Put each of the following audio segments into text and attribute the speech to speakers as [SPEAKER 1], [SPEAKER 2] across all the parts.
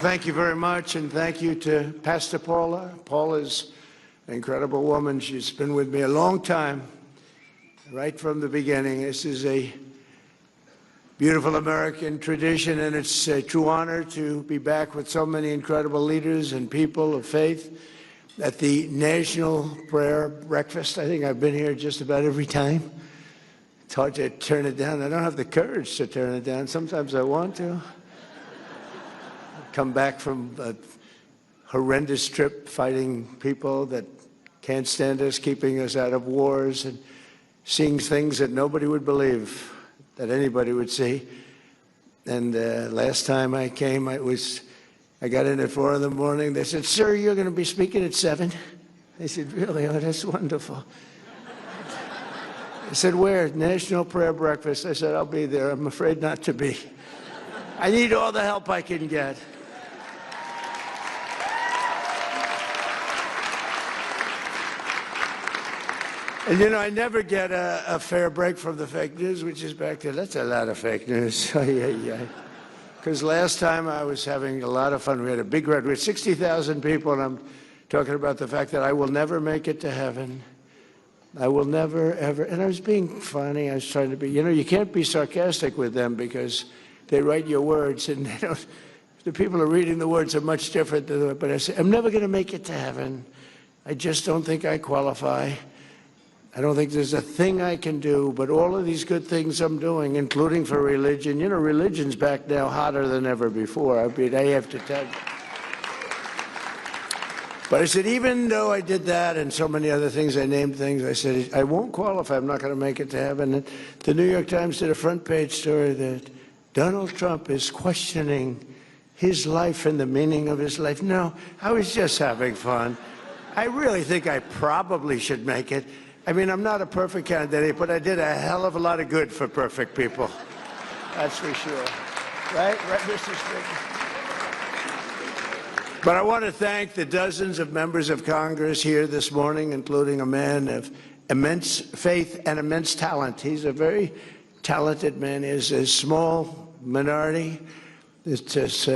[SPEAKER 1] Thank you very much, and thank you to Pastor Paula. Paula's an incredible woman. She's been with me a long time, right from the beginning. This is a beautiful American tradition, and it's a true honor to be back with so many incredible leaders and people of faith at the National Prayer Breakfast. I think I've been here just about every time. It's hard to turn it down. I don't have the courage to turn it down. Sometimes I want to. Come back from a horrendous trip fighting people that can't stand us, keeping us out of wars, and seeing things that nobody would believe that anybody would see. And last time I came, I got in at 4 in the morning. They said, "Sir, you're going to be speaking at 7." I said, "Really? Oh, that's wonderful." I said, "Where?" "National Prayer Breakfast." I said, "I'll be there." I'm afraid not to be. I need all the help I can get. And you know, I never get a fair break from the fake news, which is back there. That's a lot of fake news. Because last time I was having a lot of fun. We had a big crowd. We had 60,000 people, and I'm talking about the fact that I will never make it to heaven. I will never, ever. And I was being funny. I was trying to be, you know, you can't be sarcastic with them because they write your words, and they don't, the people who are reading the words are much different. But I say, I'm never going to make it to heaven. I just don't think I qualify. I don't think there's a thing I can do, but all of these good things I'm doing, including for religion. You know, religion's back now hotter than ever before. I mean, I have to tell you. But I said, even though I did that and so many other things, I named things, I said, I won't qualify. I'm not going to make it to heaven. And the New York Times did a front page story that Donald Trump is questioning his life and the meaning of his life. No, I was just having fun. I really think I probably should make it. I mean, I'm not a perfect candidate, but I did a hell of a lot of good for perfect people. That's for sure. Right, Mr. Speaker? But I want to thank the dozens of members of Congress here this morning, including a man of immense faith and immense talent. He's a very talented man. He's a small minority. It's just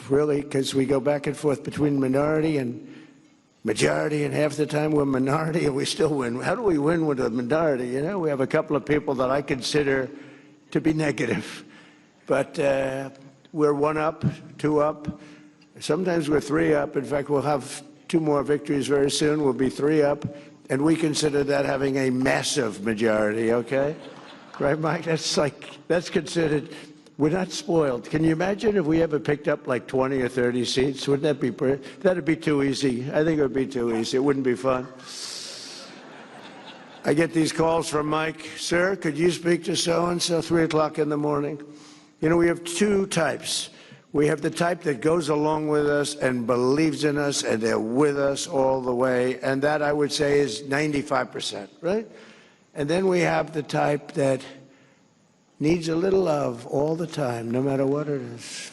[SPEAKER 1] really, because we go back and forth between minority and majority, and half the time we're minority and we still win. How do we win with a minority? You know, we have a couple of people that I consider to be negative. But we're 1 up, 2 up. Sometimes we're 3 up. In fact, we'll have 2 more victories very soon. We'll be 3 up. And we consider that having a massive majority, okay? Right, Mike? That's considered. We're not spoiled. Can you imagine if we ever picked up like 20 or 30 seats? Wouldn't that be pretty? That'd be too easy. I think it would be too easy. It wouldn't be fun. I get these calls from Mike. "Sir, could you speak to so-and-so 3 o'clock in the morning?" You know, we have 2 types. We have the type that goes along with us and believes in us, and they're with us all the way. And that, I would say, is 95%, right? And then we have the type that needs a little love all the time, no matter what it is.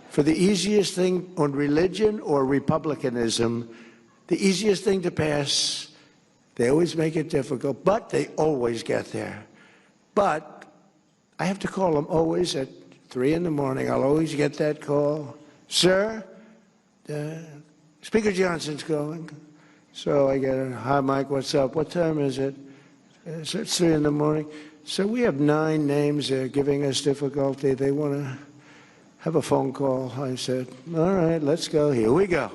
[SPEAKER 1] For the easiest thing on religion or republicanism, the easiest thing to pass, they always make it difficult, but they always get there. But I have to call them always at 3 in the morning. I'll always get that call. "Sir, Speaker Johnson's going." So I get a, "Hi, Mike, what's up? What time is it?" It's 3 in the morning. "So we have 9 names they're giving us difficulty. They want to have a phone call." I said, "All right, let's go. Here we go."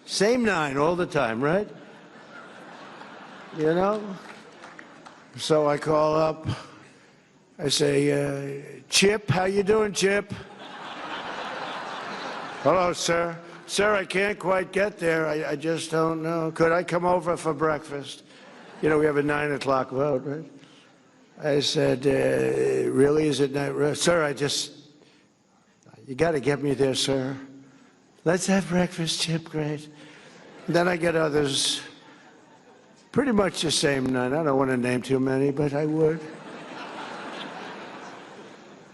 [SPEAKER 1] Same 9 all the time, right? You know? So I call up. I say, "Chip, how you doing, Chip?" "Hello, sir." "Sir, I can't quite get there. I just don't know. Could I come over for breakfast?" You know, we have a 9 o'clock vote, right? I said, "Really, is it not?" "Sir, you got to get me there, sir." "Let's have breakfast, Chip." "Great." Then I get others, pretty much the same 9. I don't want to name too many, but I would.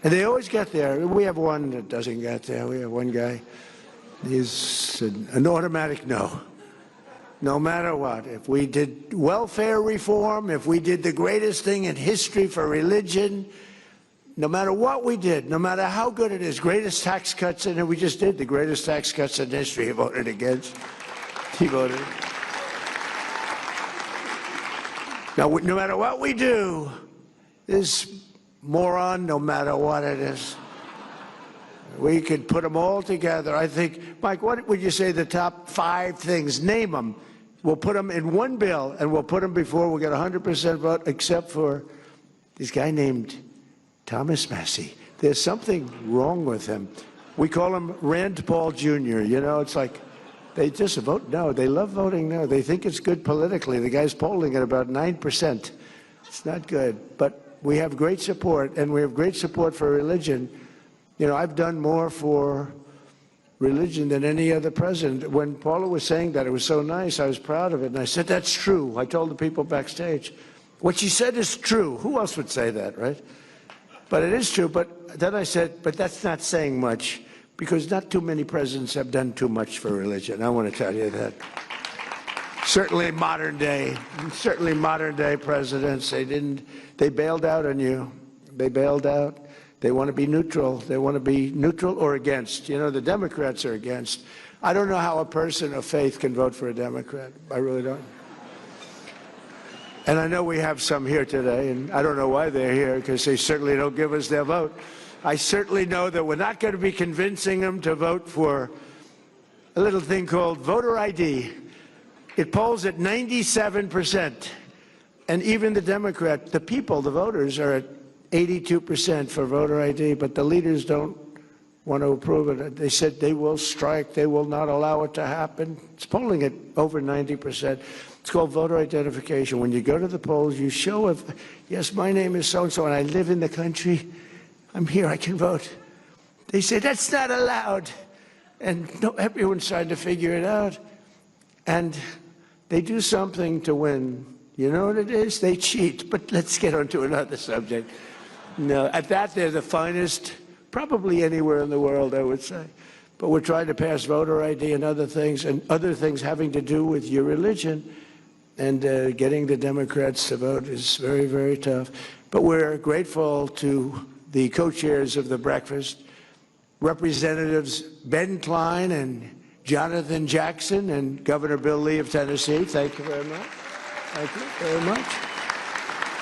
[SPEAKER 1] And they always get there. We have one that doesn't get there. We have one guy. He's an automatic no. No matter what. If we did welfare reform, if we did the greatest thing in history for religion, no matter what we did, no matter how good it is, greatest tax cuts, and we just did the greatest tax cuts in history. He voted against. He voted. Now, no matter what we do, this moron, no matter what it is, we could put them all together. I think, Mike, what would you say the top 5 things? Name them. We'll put them in one bill, and we'll put them before we'll get 100% vote, except for this guy named Thomas Massey. There's something wrong with him. We call him Rand Paul Jr. You know, it's like they just vote no. They love voting no. They think it's good politically. The guy's polling at about 9%. It's not good. But we have great support, and we have great support for religion. You know, I've done more for religion than any other president. When Paula was saying that, it was so nice. I was proud of it. And I said, that's true. I told the people backstage. What she said is true. Who else would say that, right? But it is true. But then I said, but that's not saying much, because not too many presidents have done too much for religion. I want to tell you that. Certainly modern day presidents, they bailed out on you. They bailed out. They want to be neutral. They want to be neutral or against. You know, the Democrats are against. I don't know how a person of faith can vote for a Democrat. I really don't. And I know we have some here today, and I don't know why they're here, because they certainly don't give us their vote. I certainly know that we're not going to be convincing them to vote for a little thing called voter ID. It polls at 97%. And even the Democrat, the people, the voters, are at 82% for voter ID, but the leaders don't want to approve it. They said they will strike. They will not allow it to happen. It's polling at over 90%. It's called voter identification. When you go to the polls, you show, yes, my name is so-and-so, and I live in the country. I'm here. I can vote. They say, that's not allowed. And no, everyone's trying to figure it out. And they do something to win. You know what it is? They cheat. But let's get on to another subject. No, at that, they're the finest, probably anywhere in the world, I would say. But we're trying to pass voter ID and other things having to do with your religion. And getting the Democrats to vote is very, very tough. But we're grateful to the co-chairs of the breakfast, Representatives Ben Cline and Jonathan Jackson, and Governor Bill Lee of Tennessee. Thank you very much. Thank you very much.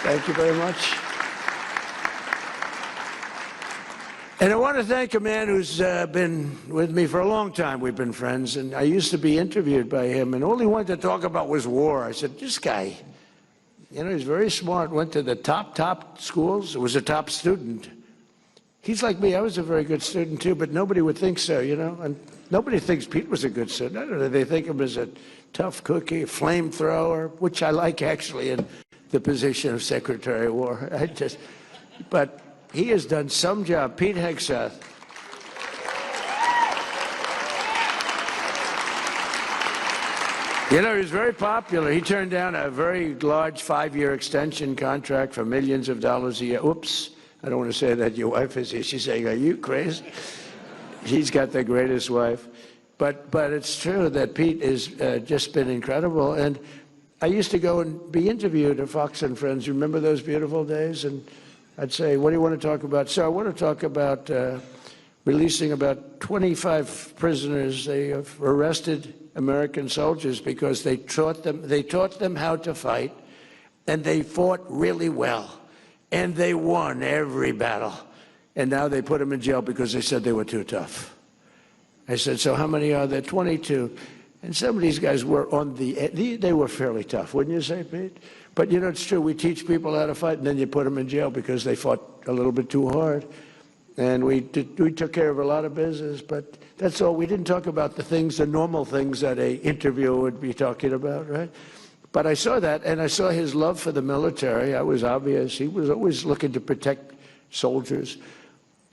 [SPEAKER 1] Thank you very much. And I want to thank a man who's been with me for a long time. We've been friends, and I used to be interviewed by him, and all he wanted to talk about was war. I said, this guy, you know, he's very smart, went to the top schools, was a top student. He's like me. I was a very good student, too, but nobody would think so, you know, and nobody thinks Pete was a good student. I don't know. They think of him as a tough cookie, a flamethrower, which I like, actually, in the position of Secretary of War. But he has done some job. Pete Hegseth. You know, he's very popular. He turned down a very large 5-year extension contract for millions of dollars a year. Oops, I don't want to say that. Your wife is here. She's saying, are you crazy? He's got the greatest wife. But it's true that Pete has just been incredible. And I used to go and be interviewed at Fox and Friends. You remember those beautiful days? And I'd say, what do you want to talk about? So I want to talk about releasing about 25 prisoners. They have arrested American soldiers because they taught them how to fight, and they fought really well, and they won every battle. And now they put them in jail because they said they were too tough. I said, so how many are there? 22. And some of these guys were they were fairly tough, wouldn't you say, Pete? But, you know, it's true. We teach people how to fight, and then you put them in jail because they fought a little bit too hard. And we took care of a lot of business, but that's all. We didn't talk about the normal things that an interviewer would be talking about, right? But I saw that, and I saw his love for the military. I was obvious. He was always looking to protect soldiers.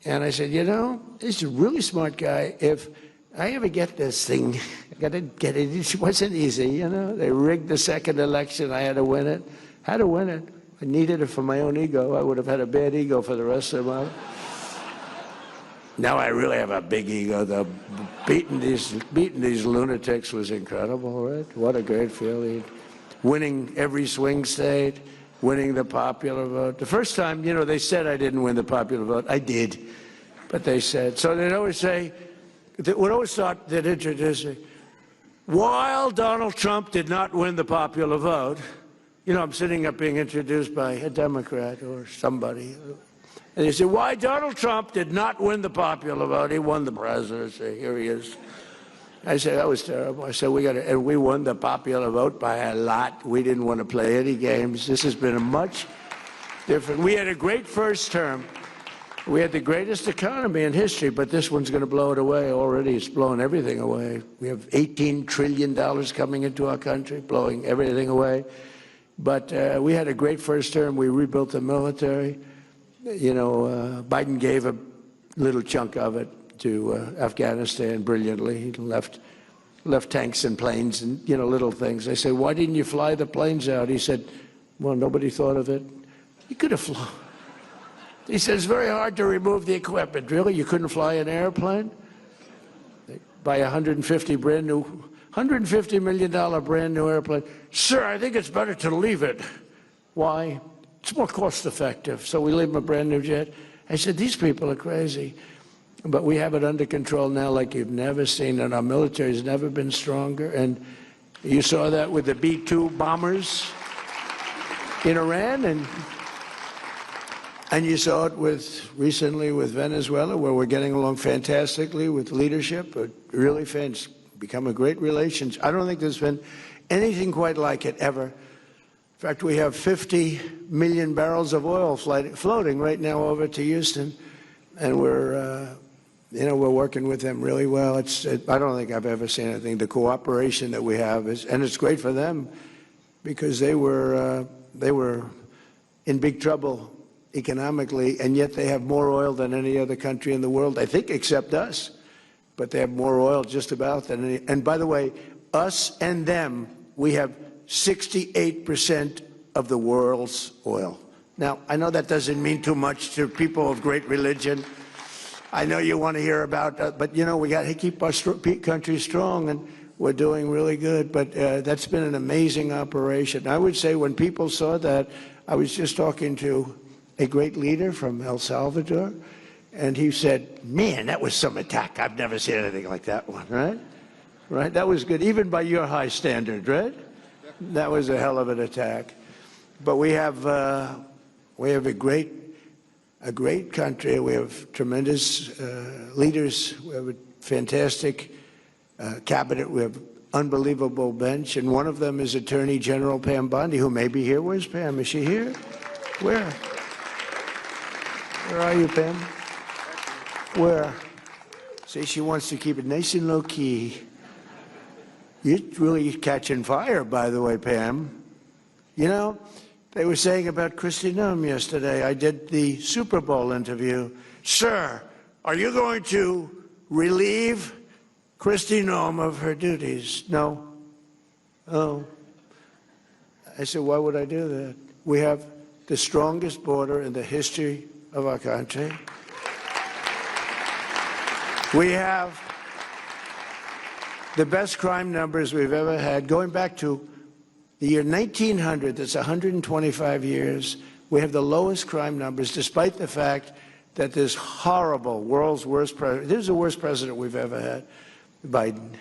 [SPEAKER 1] And I said, you know, he's a really smart guy. If I ever get this thing, I got to get it. It wasn't easy, you know. They rigged the second election. I had to win it. Had to win it. I needed it for my own ego. I would have had a bad ego for the rest of my life. Now I really have a big ego, though. Beating these lunatics was incredible, right? What a great feeling. Winning every swing state. winning the popular vote. The first time, you know, they said I didn't win the popular vote. I did. But they said, so they'd always say, would always thought they'd introduce it. While Donald Trump did not win the popular vote, you know, I'm sitting up being introduced by a Democrat or somebody. And they say, why Donald Trump did not win the popular vote? He won the presidency. Here he is. I said, that was terrible. I said, and we won the popular vote by a lot. We didn't want to play any games. This has been a much different. We had a great first term. We had the greatest economy in history, but this one's going to blow it away. Already it's blown everything away. We have $18 trillion coming into our country, blowing everything away. But we had a great first term. We rebuilt the military. You know, Biden gave a little chunk of it to Afghanistan brilliantly. He left tanks and planes and, you know, little things. I said, why didn't you fly the planes out? He said, well, nobody thought of it. You could have flown. He said, it's very hard to remove the equipment. Really? You couldn't fly an airplane? Buy $150 million brand new airplane. Sir, I think it's better to leave it. Why? It's more cost effective. So we leave him a brand new jet. I said, these people are crazy. But we have it under control now like you've never seen, and our military has never been stronger. And you saw that with the B-2 bombers in Iran, and you saw it recently with Venezuela, where we're getting along fantastically with leadership. But really, it's become a great relationship. I don't think there's been anything quite like it ever. In fact, we have 50 million barrels of oil floating right now over to Houston, and we're working with them really well. I don't think I've ever seen anything. The cooperation that we have and it's great for them because they were in big trouble economically, and yet they have more oil than any other country in the world, I think, except us. But they have more oil just about than any. And by the way, us and them, we have 68% of the world's oil. Now, I know that doesn't mean too much to people of great religion. I know you want to hear about that, but, you know, we got to keep our country strong, and we're doing really good. But that's been an amazing operation. I would say when people saw that, I was just talking to a great leader from El Salvador, and he said, man, that was some attack. I've never seen anything like that one, right? Right? That was good, even by your high standard, right? That was a hell of an attack. But we have a great country. We have tremendous leaders. We have a fantastic cabinet. We have unbelievable bench, and one of them is Attorney General Pam Bondi, who may be here. Where's Pam? Is she here? Where? Where are you, Pam? Where? See, she wants to keep it nice and low-key. You're really catching fire, by the way, Pam. You know, they were saying about Kristi Noem yesterday. I did the Super Bowl interview. Sir, are you going to relieve Kristi Noem of her duties? No. Oh. I said, why would I do that? We have the strongest border in the history of our country. We have the best crime numbers we've ever had. Going back to the year 1900, that's 125 years, we have the lowest crime numbers, despite the fact that this horrible, world's worst president, this is the worst president we've ever had, Biden.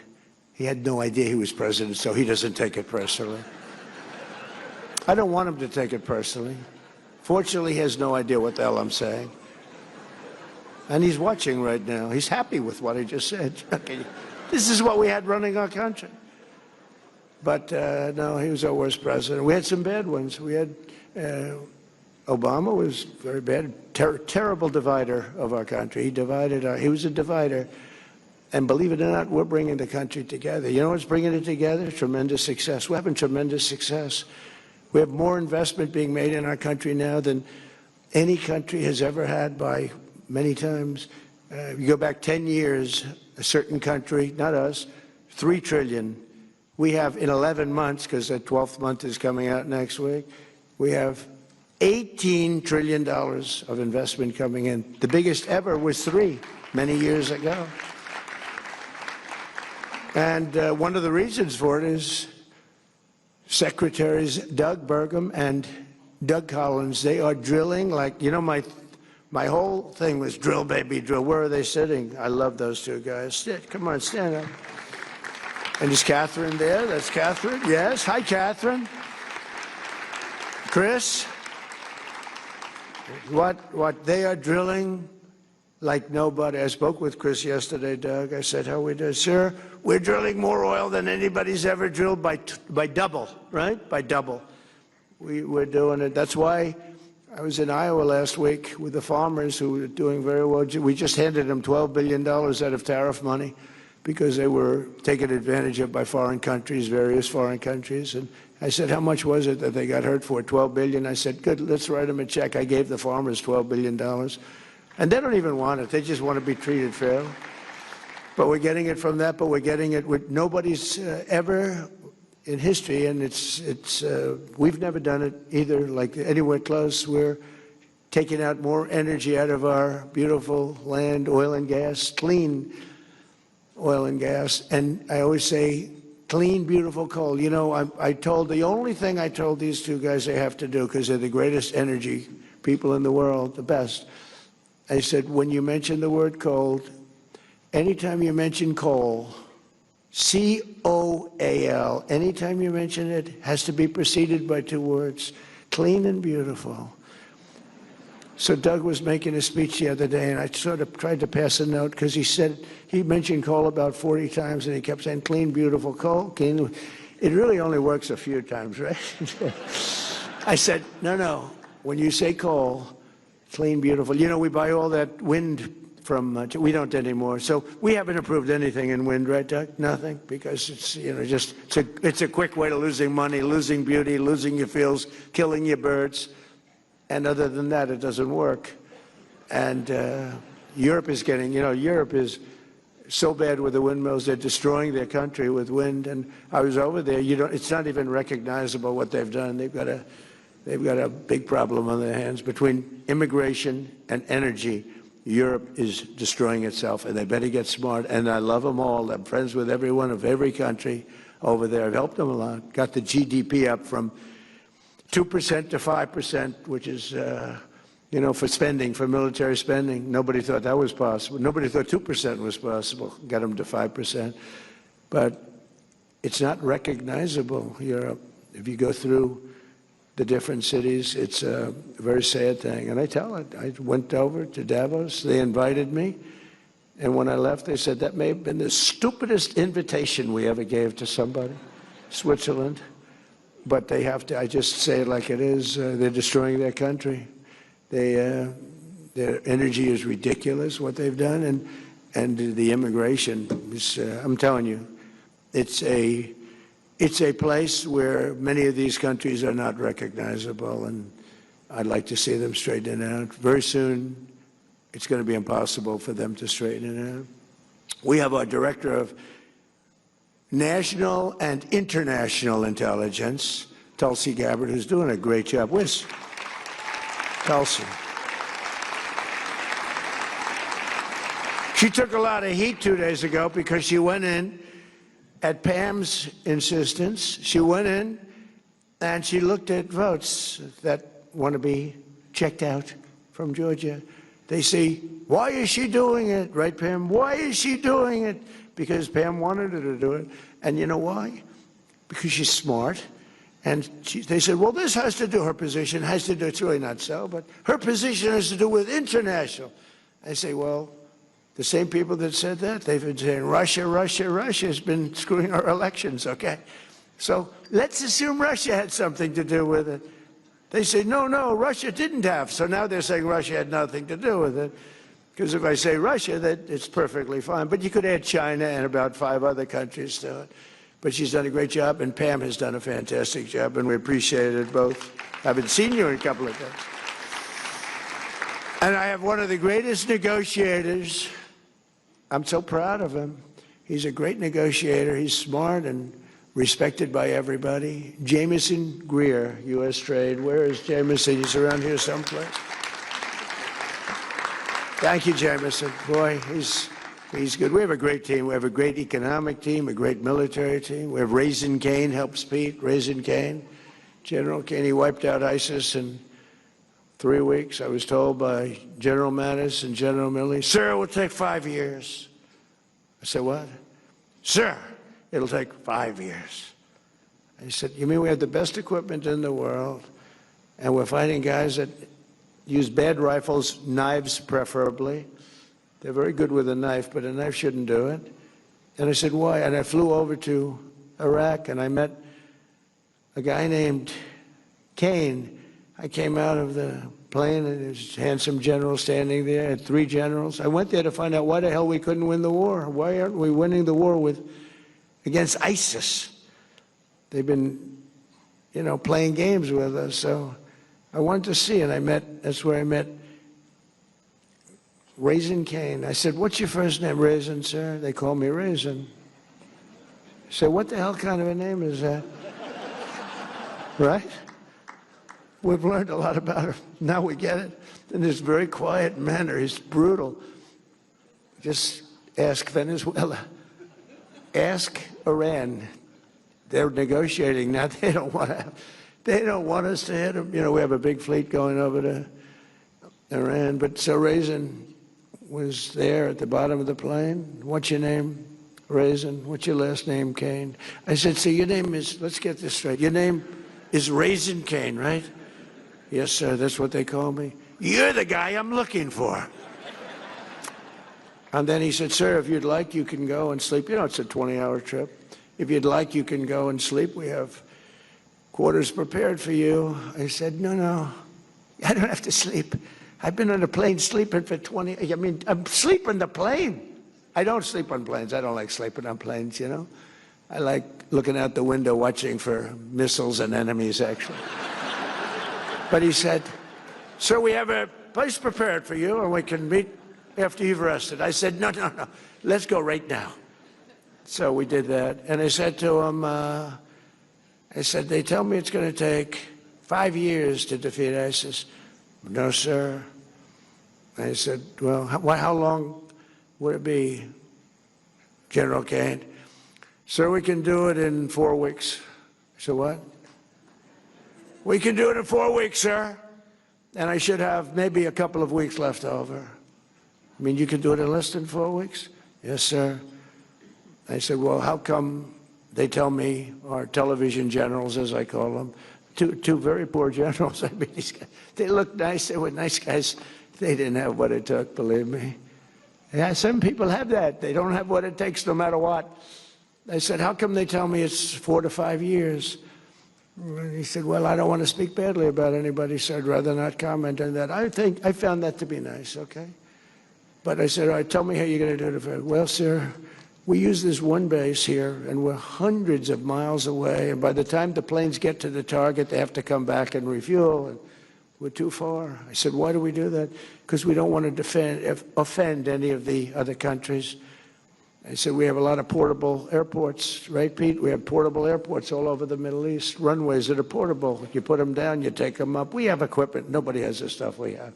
[SPEAKER 1] He had no idea he was president, so he doesn't take it personally. I don't want him to take it personally. Fortunately, he has no idea what the hell I'm saying. And he's watching right now. He's happy with what I just said. Okay. This is what we had running our country. But no, he was our worst president. We had some bad ones. We had Obama was very bad, terrible divider of our country. He was a divider. And believe it or not, we're bringing the country together. You know what's bringing it together? Tremendous success. We're having tremendous success. We have more investment being made in our country now than any country has ever had by many times. You go back 10 years, a certain country, not us, $3 trillion. We have in 11 months, because the 12th month is coming out next week, we have $18 trillion of investment coming in. The biggest ever was 3 many years ago. And one of the reasons for it is Secretaries Doug Burgum and Doug Collins, they are drilling like, you know, my whole thing was drill, baby, drill. Where are they sitting? I love those two guys. Come on, stand up. And is Catherine there? That's Catherine. Yes. Hi, Catherine. Chris. What they are drilling like nobody. I spoke with Chris yesterday, Doug. I said, how we do? Sir, we're drilling more oil than anybody's ever drilled by double, right? By double. We're doing it. That's why I was in Iowa last week with the farmers who were doing very well. We just handed them $12 billion out of tariff money because they were taken advantage of by foreign countries, various foreign countries. And I said, how much was it that they got hurt for? $12 billion. I said, good, let's write them a check. I gave the farmers $12 billion. And they don't even want it. They just want to be treated fairly. But we're getting it from that, but we're getting it with nobody's ever in history, and we've never done it either, like anywhere close. We're taking out more energy out of our beautiful land, oil and gas, clean oil and gas. And I always say, clean, beautiful coal. You know, the only thing I told these two guys they have to do, because they're the greatest energy people in the world, the best. I said, when you mention the word coal, anytime you mention coal, C-O-A-L, anytime you mention it, has to be preceded by two words, clean and beautiful. So Doug was making a speech the other day, and I sort of tried to pass a note, because he mentioned coal about 40 times, and he kept saying, clean, beautiful coal, clean. It really only works a few times, right? I said, no, when you say coal, clean, beautiful. You know, we buy all that wind from, we don't anymore. So we haven't approved anything in wind, right, Doug? Nothing, because it's, you know, just, it's a quick way to losing money, losing beauty, losing your fields, killing your birds. And other than that, it doesn't work. And Europe is getting, you know, Europe is so bad with the windmills, they're destroying their country with wind. And I was over there, it's not even recognizable what they've done. They've got a big problem on their hands between immigration and energy. Europe is destroying itself, and they better get smart. And I love them all. I'm friends with everyone of every country over there. I've helped them a lot. Got the GDP up from 2% to 5%, which is, you know, for spending, for military spending. Nobody thought that was possible. Nobody thought 2% was possible. Got them to 5%. But it's not recognizable, Europe. If you go through the different cities, it's a very sad thing. And I tell it, I went over to Davos, they invited me, and when I left, they said, that may have been the stupidest invitation we ever gave to somebody, Switzerland. But they have to, I just say it like it is, they're destroying their country. Their energy is ridiculous, what they've done, and the immigration is, I'm telling you, it's a place where many of these countries are not recognizable, and I'd like to see them straighten it out. Very soon, it's going to be impossible for them to straighten it out. We have our Director of National and International Intelligence, Tulsi Gabbard, who's doing a great job. Where's Tulsi? She took a lot of heat 2 days ago because she went in at Pam's insistence. She went in and she looked at votes that want to be checked out from Georgia. They say, why is she doing it? Right, Pam? Why is she doing it? Because Pam wanted her to do it. And you know why? Because she's smart. And they said, well, this has to do, her position has to do, it's really not so, but her position has to do with international. I say, well, the same people that said that, they've been saying Russia, Russia, Russia has been screwing our elections, okay? So let's assume Russia had something to do with it. They say, no, Russia didn't have. So now they're saying Russia had nothing to do with it. Because if I say Russia, that it's perfectly fine. But you could add China and about 5 other countries to it. But she's done a great job, and Pam has done a fantastic job, and we appreciate it both. I haven't seen you in a couple of days. And I have one of the greatest negotiators. I'm so proud of him. He's a great negotiator. He's smart and respected by everybody. Jameson Greer, U.S. Trade. Where is Jameson? He's around here someplace. Thank you, Jameson. Boy, he's good. We have a great team. We have a great economic team, a great military team. We have Raisin Kane helps Pete. Raisin Kane. General Kane wiped out ISIS in 3 weeks. I was told by General Mattis and General Milley, sir, it will take 5 years. I said, what? Sir, it'll take 5 years. I said, you mean we have the best equipment in the world, and we're fighting guys that use bad rifles, knives preferably. They're very good with a knife, but a knife shouldn't do it. And I said, why? And I flew over to Iraq, and I met a guy named Kane. I came out of the plane, and there's a handsome general standing there. I had 3 generals. I went there to find out why the hell we couldn't win the war. Why aren't we winning the war against ISIS? They've been, playing games with us. So I wanted to see, and that's where I met Raisin Kane. I said, what's your first name? Raisin, sir. They call me Raisin. I said, what the hell kind of a name is that? Right? We've learned a lot about him. Now we get it. In this very quiet manner, he's brutal. Just ask Venezuela. Ask Iran. They're negotiating now. They don't want us to hit them. We have a big fleet going over to Iran. But so Raisin was there at the bottom of the plane. What's your name? Raisin. What's your last name? Kane. I said, so your name is, let's get this straight. Your name is Raisin Kane, right? Yes, sir, that's what they call me. You're the guy I'm looking for. And then he said, sir, if you'd like, you can go and sleep. It's a 20-hour trip. If you'd like, you can go and sleep. We have quarters prepared for you. I said, no, I don't have to sleep. I've been on a plane sleeping for 20, I'm sleeping the plane. I don't sleep on planes. I don't like sleeping on planes, I like looking out the window watching for missiles and enemies, actually. But he said, sir, we have a place prepared for you, and we can meet after you've rested. I said, no, let's go right now. So we did that. And I said to him, they tell me it's going to take 5 years to defeat ISIS. No, sir. I said, well, how long would it be, General Kane? Sir, we can do it in 4 weeks. I said, what? We can do it in 4 weeks, sir. And I should have maybe a couple of weeks left over. You can do it in less than 4 weeks? Yes, sir. I said, well, how come they tell me, our television generals, as I call them, two very poor generals, these guys, they look nice, they were nice guys. They didn't have what it took, believe me. Yeah, some people have that. They don't have what it takes no matter what. I said, how come they tell me it's 4 to 5 years? And he said, well, I don't want to speak badly about anybody, so I'd rather not comment on that. I found that to be nice, okay? But I said, all right, tell me how you're going to do it. Well, sir, we use this one base here, and we're hundreds of miles away, and by the time the planes get to the target, they have to come back and refuel, and we're too far. I said, why do we do that? Because we don't want to offend any of the other countries. I said, we have a lot of portable airports, right, Pete? We have portable airports all over the Middle East, runways that are portable. You put them down, you take them up. We have equipment. Nobody has the stuff we have.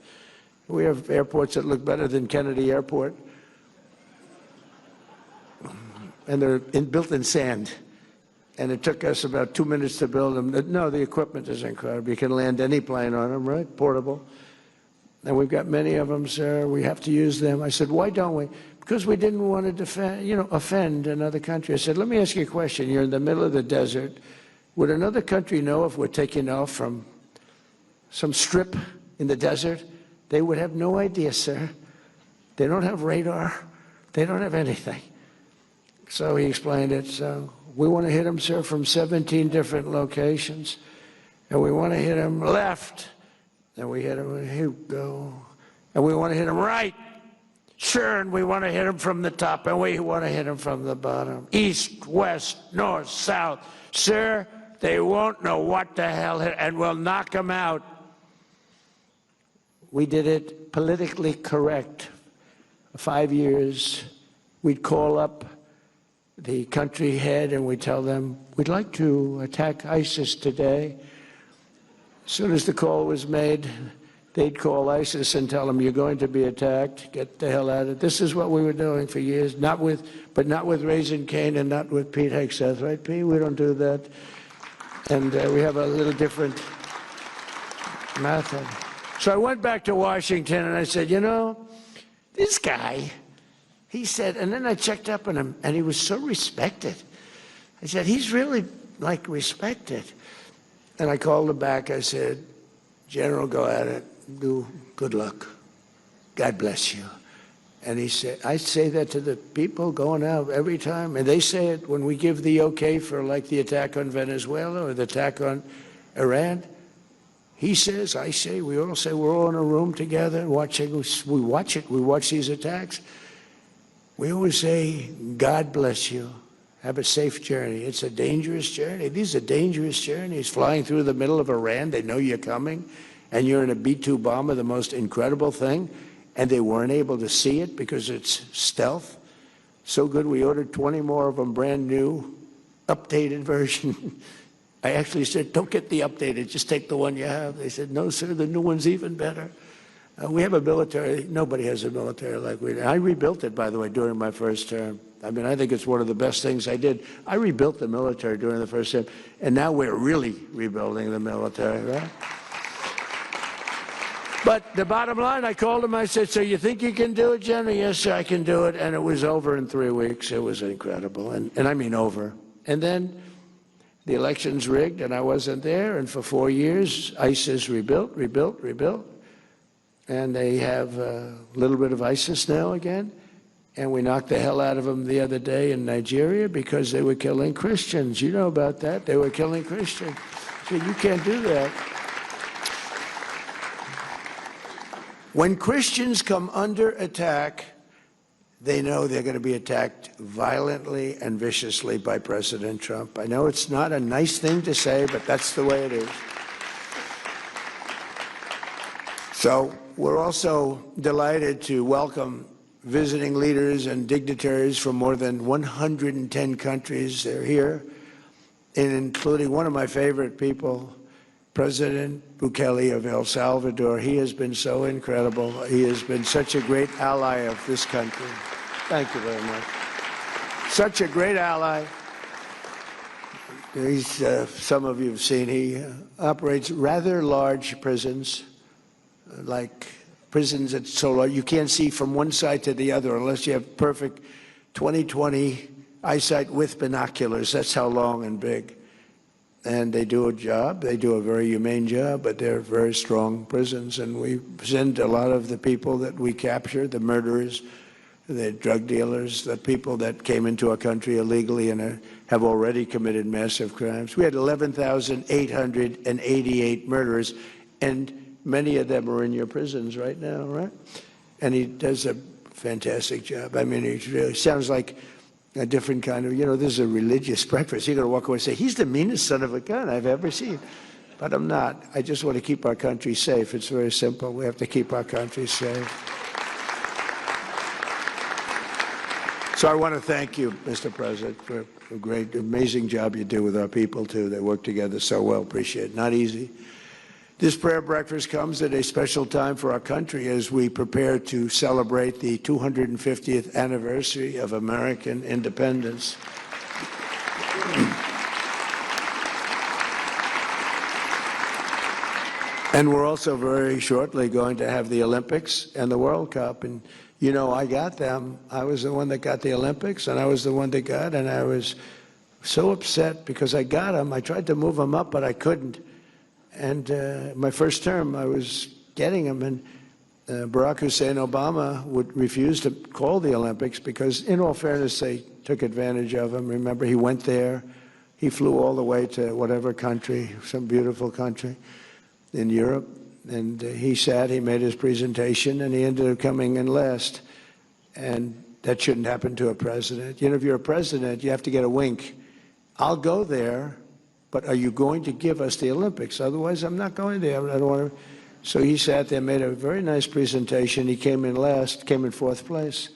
[SPEAKER 1] We have airports that look better than Kennedy Airport. And they're built in sand. And it took us about 2 minutes to build them. No, the equipment is incredible. You can land any plane on them, right? Portable. And we've got many of them, sir. We have to use them. I said, why don't we? Because we didn't want to defend, offend another country. I said, let me ask you a question. You're in the middle of the desert. Would another country know if we're taking off from some strip in the desert? They would have no idea, sir. They don't have radar. They don't have anything. So he explained it. So we want to hit them, sir, from 17 different locations. And we want to hit them left. And we hit them, here we go. And we want to hit them right. Sure, and we want to hit them from the top, and we want to hit them from the bottom. East, west, north, south. Sir, they won't know what the hell hit, and we'll knock them out. We did it politically correct. 5 years, we'd call up the country head, and we'd tell them, we'd like to attack ISIS today. As soon as the call was made, they'd call ISIS and tell them, you're going to be attacked, get the hell out of it. This is what we were doing for years, but not with Raisin Kane and not with Pete Hegseth, right, Pete? We don't do that. And we have a little different method. So I went back to Washington and I said, you know, this guy, he said, and then I checked up on him and he was so respected. I said, he's really like respected. And I called him back. I said, General, go at it. Do good luck. God bless you. And he said, I say that to the people going out every time. And they say it when we give the okay for like the attack on Venezuela or the attack on Iran. He says, I say, we all say, we're all in a room together watching. We watch it. We watch these attacks. We always say, God bless you. Have a safe journey. It's a dangerous journey. These are dangerous journeys. Flying through the middle of Iran, they know you're coming, and you're in a B-2 bomber, the most incredible thing, and they weren't able to see it because it's stealth. So good, we ordered 20 more of them, brand new, updated version. I actually said, don't get the updated, just take the one you have. They said, no, sir, the new one's even better. We have a military, nobody has a military like we do. I rebuilt it, by the way, during my first term. I mean, I think it's one of the best things I did. I rebuilt the military during the first term, and now we're really rebuilding the military, right? But the bottom line, I called him, I said, so you think you can do it, General? Yes, sir, I can do it. And it was over in 3 weeks. It was incredible, and I mean over. And then the election's rigged, and I wasn't there, and for 4 years, ISIS rebuilt. And they have a little bit of ISIS now again. And we knocked the hell out of them the other day in Nigeria because they were killing Christians. You know about that. They were killing Christians. So you can't do that. When Christians come under attack, they know they're going to be attacked violently and viciously by President Trump. I know it's not a nice thing to say, but that's the way it is. So we're also delighted to welcome visiting leaders and dignitaries from more than 110 countries. They're here, and including one of my favorite people, President Bukele of El Salvador. He has been so incredible. He has been such a great ally of this country. Thank you very much. Such a great ally. He's, some of you have seen, he operates rather large prisons, like prisons that's so large you can't see from one side to the other unless you have perfect 20/20 eyesight with binoculars. That's how long and big. And they do a job. They do a very humane job, but they're very strong prisons. And we send a lot of the people that we capture, the murderers, the drug dealers, the people that came into our country illegally and have already committed massive crimes. We had 11,888 murderers, and many of them are in your prisons right now, right? And he does a fantastic job. I mean, he really sounds like a different kind of, you know, this is a religious breakfast. You're going to walk away and say, he's the meanest son of a gun I've ever seen. But I'm not. I just want to keep our country safe. It's very simple. We have to keep our country safe. So I want to thank you, Mr. President, for a great, amazing job you do with our people, too. They work together so well. Appreciate it. Not easy. This prayer breakfast comes at a special time for our country as we prepare to celebrate the 250th anniversary of American independence. And we're also very shortly going to have the Olympics and the World Cup. And, you know, I got them. I was the one that got the Olympics, and I was the one that got, and I was so upset because I got them. I tried to move them up, but I couldn't. And my first term, I was getting them, and Barack Hussein Obama would refuse to call the Olympics because, in all fairness, they took advantage of him. Remember, he went there. He flew all the way to whatever country, some beautiful country in Europe, and he sat, he made his presentation, and he ended up coming in last. And that shouldn't happen to a president. You know, if you're a president, you have to get a wink. I'll go there, but are you going to give us the Olympics? Otherwise, I'm not going there. I don't want to. So he sat there, made a very nice presentation. He came in last, came in fourth place.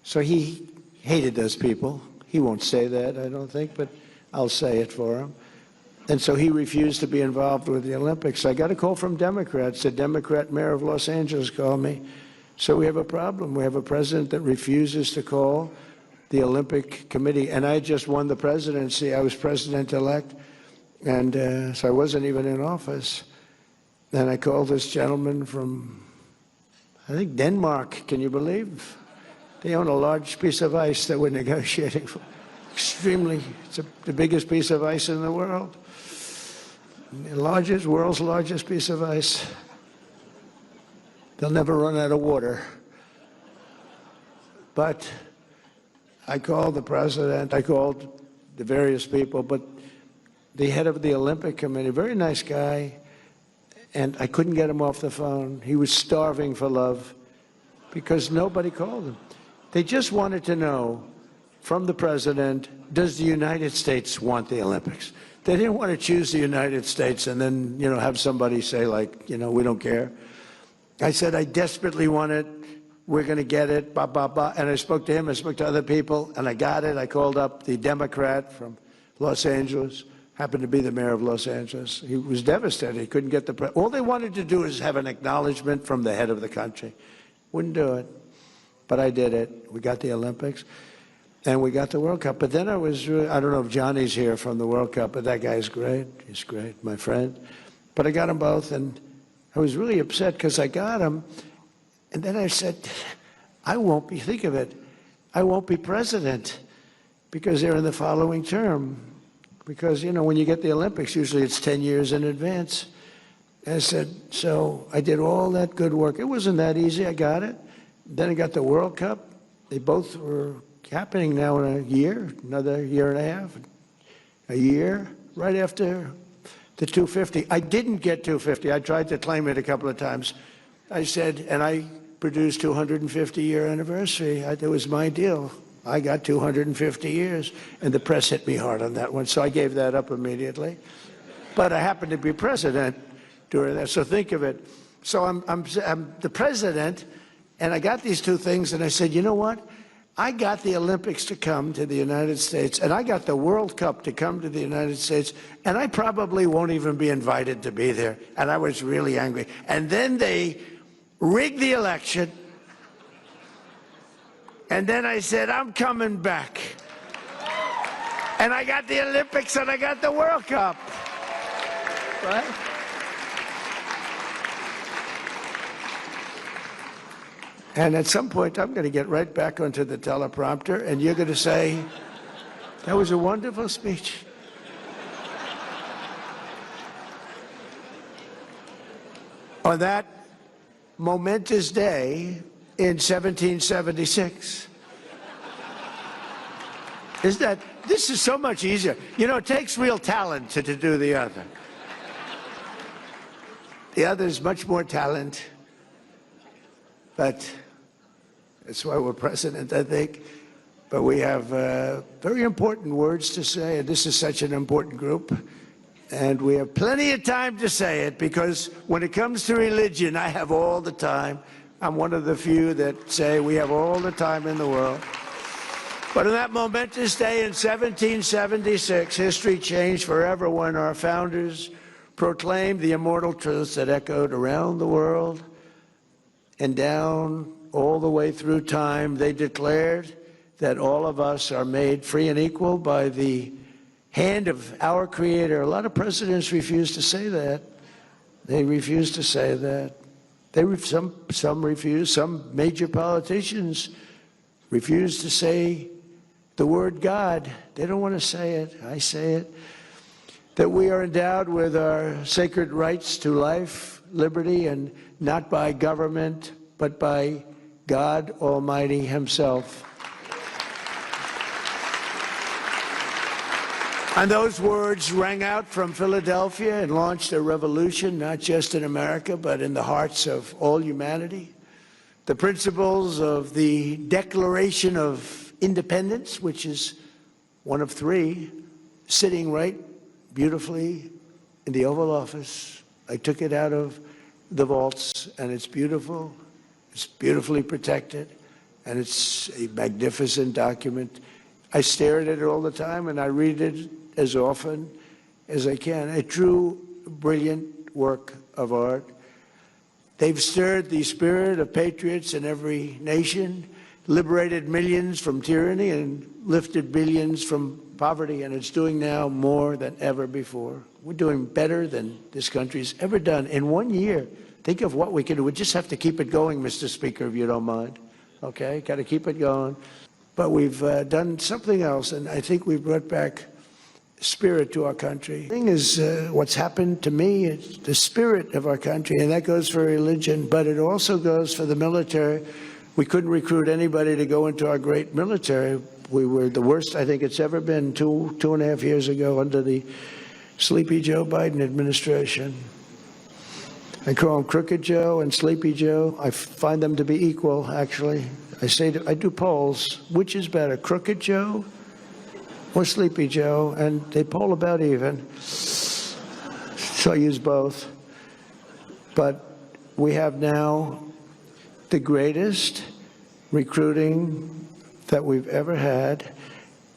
[SPEAKER 1] So he hated those people. He won't say that, I don't think, but I'll say it for him. And so he refused to be involved with the Olympics. I got a call from Democrats. The Democrat mayor of Los Angeles called me. So we have a problem. We have a president that refuses to call the Olympic Committee. And I just won the presidency. I was president-elect. And so I wasn't even in office. Then I called this gentleman from, I think, Denmark. Can you believe? They own a large piece of ice that we're negotiating for. Extremely, it's the biggest piece of ice in the world. The world's largest piece of ice. They'll never run out of water. But I called the president, I called the various people, but the head of the Olympic Committee, very nice guy, and I couldn't get him off the phone. He was starving for love because nobody called him. They just wanted to know from the president, does the United States want the Olympics? They didn't want to choose the United States and then, have somebody say, like, we don't care. I said, I desperately want it. We're going to get it, blah, blah, blah. And I spoke to him, I spoke to other people, and I got it. I called up the Democrat from Los Angeles, happened to be the mayor of Los Angeles. He was devastated. He couldn't get the all they wanted to do is have an acknowledgement from the head of the country. Wouldn't do it. But I did it. We got the Olympics, and we got the World Cup. But then I don't know if Johnny's here from the World Cup, but that guy's great. He's great, my friend. But I got them both, and I was really upset because I got them. And then I said, think of it, I won't be president because they're in the following term. Because, when you get the Olympics, usually it's 10 years in advance. And I said, so I did all that good work. It wasn't that easy. I got it. Then I got the World Cup. They both were happening now in a year, another year and a half, a year, right after the 250. I didn't get 250. I tried to claim it a couple of times. I said, and I produced 250-year anniversary. It was my deal. I got 250 years, and the press hit me hard on that one, so I gave that up immediately. But I happened to be president during that, so think of it. So I'm the president, and I got these two things, and I said, you know what? I got the Olympics to come to the United States, and I got the World Cup to come to the United States, and I probably won't even be invited to be there. And I was really angry. And then they rigged the election, and then I said, I'm coming back. And I got the Olympics and I got the World Cup. Right? And at some point, I'm going to get right back onto the teleprompter, and you're going to say, that was a wonderful speech. On that momentous day in 1776. This is so much easier. It takes real talent to do the other. The other is much more talent, but that's why we're president, I think. But we have very important words to say, and this is such an important group. And we have plenty of time to say it, because when it comes to religion, I have all the time. I'm one of the few that say we have all the time in the world. But on that momentous day in 1776, history changed forever when our founders proclaimed the immortal truths that echoed around the world and down all the way through time. They declared that all of us are made free and equal by the hand of our Creator. A lot of presidents refuse to say that. They refuse to say that. Some refuse. Some major politicians refuse to say the word God. They don't want to say it. I say it. That we are endowed with our sacred rights to life, liberty, and not by government, but by God Almighty Himself. And those words rang out from Philadelphia and launched a revolution, not just in America, but in the hearts of all humanity. The principles of the Declaration of Independence, which is one of three, sitting right beautifully in the Oval Office. I took it out of the vaults, and it's beautiful. It's beautifully protected, and it's a magnificent document. I stare at it all the time, and I read it as often as I can. A true, brilliant work of art. They've stirred the spirit of patriots in every nation. liberated millions from tyranny and lifted billions from poverty, and it's doing now more than ever before. We're doing better than this country's ever done in 1 year. Think of what we can do. We just have to keep it going, Mr. Speaker, if you don't mind. Okay, got to keep it going. But we've done something else, and I think we've brought back spirit to our country. The thing is, what's happened to me, it's the spirit of our country, and that goes for religion, but it also goes for the military. We couldn't recruit anybody to go into our great military. We were the worst I think it's ever been 2.5 years ago under the Sleepy Joe Biden administration. I call him Crooked Joe and Sleepy Joe. I find them to be equal, actually. I do polls. Which is better, Crooked Joe or Sleepy Joe? And they poll about even. So I use both. But we have now the greatest recruiting that we've ever had.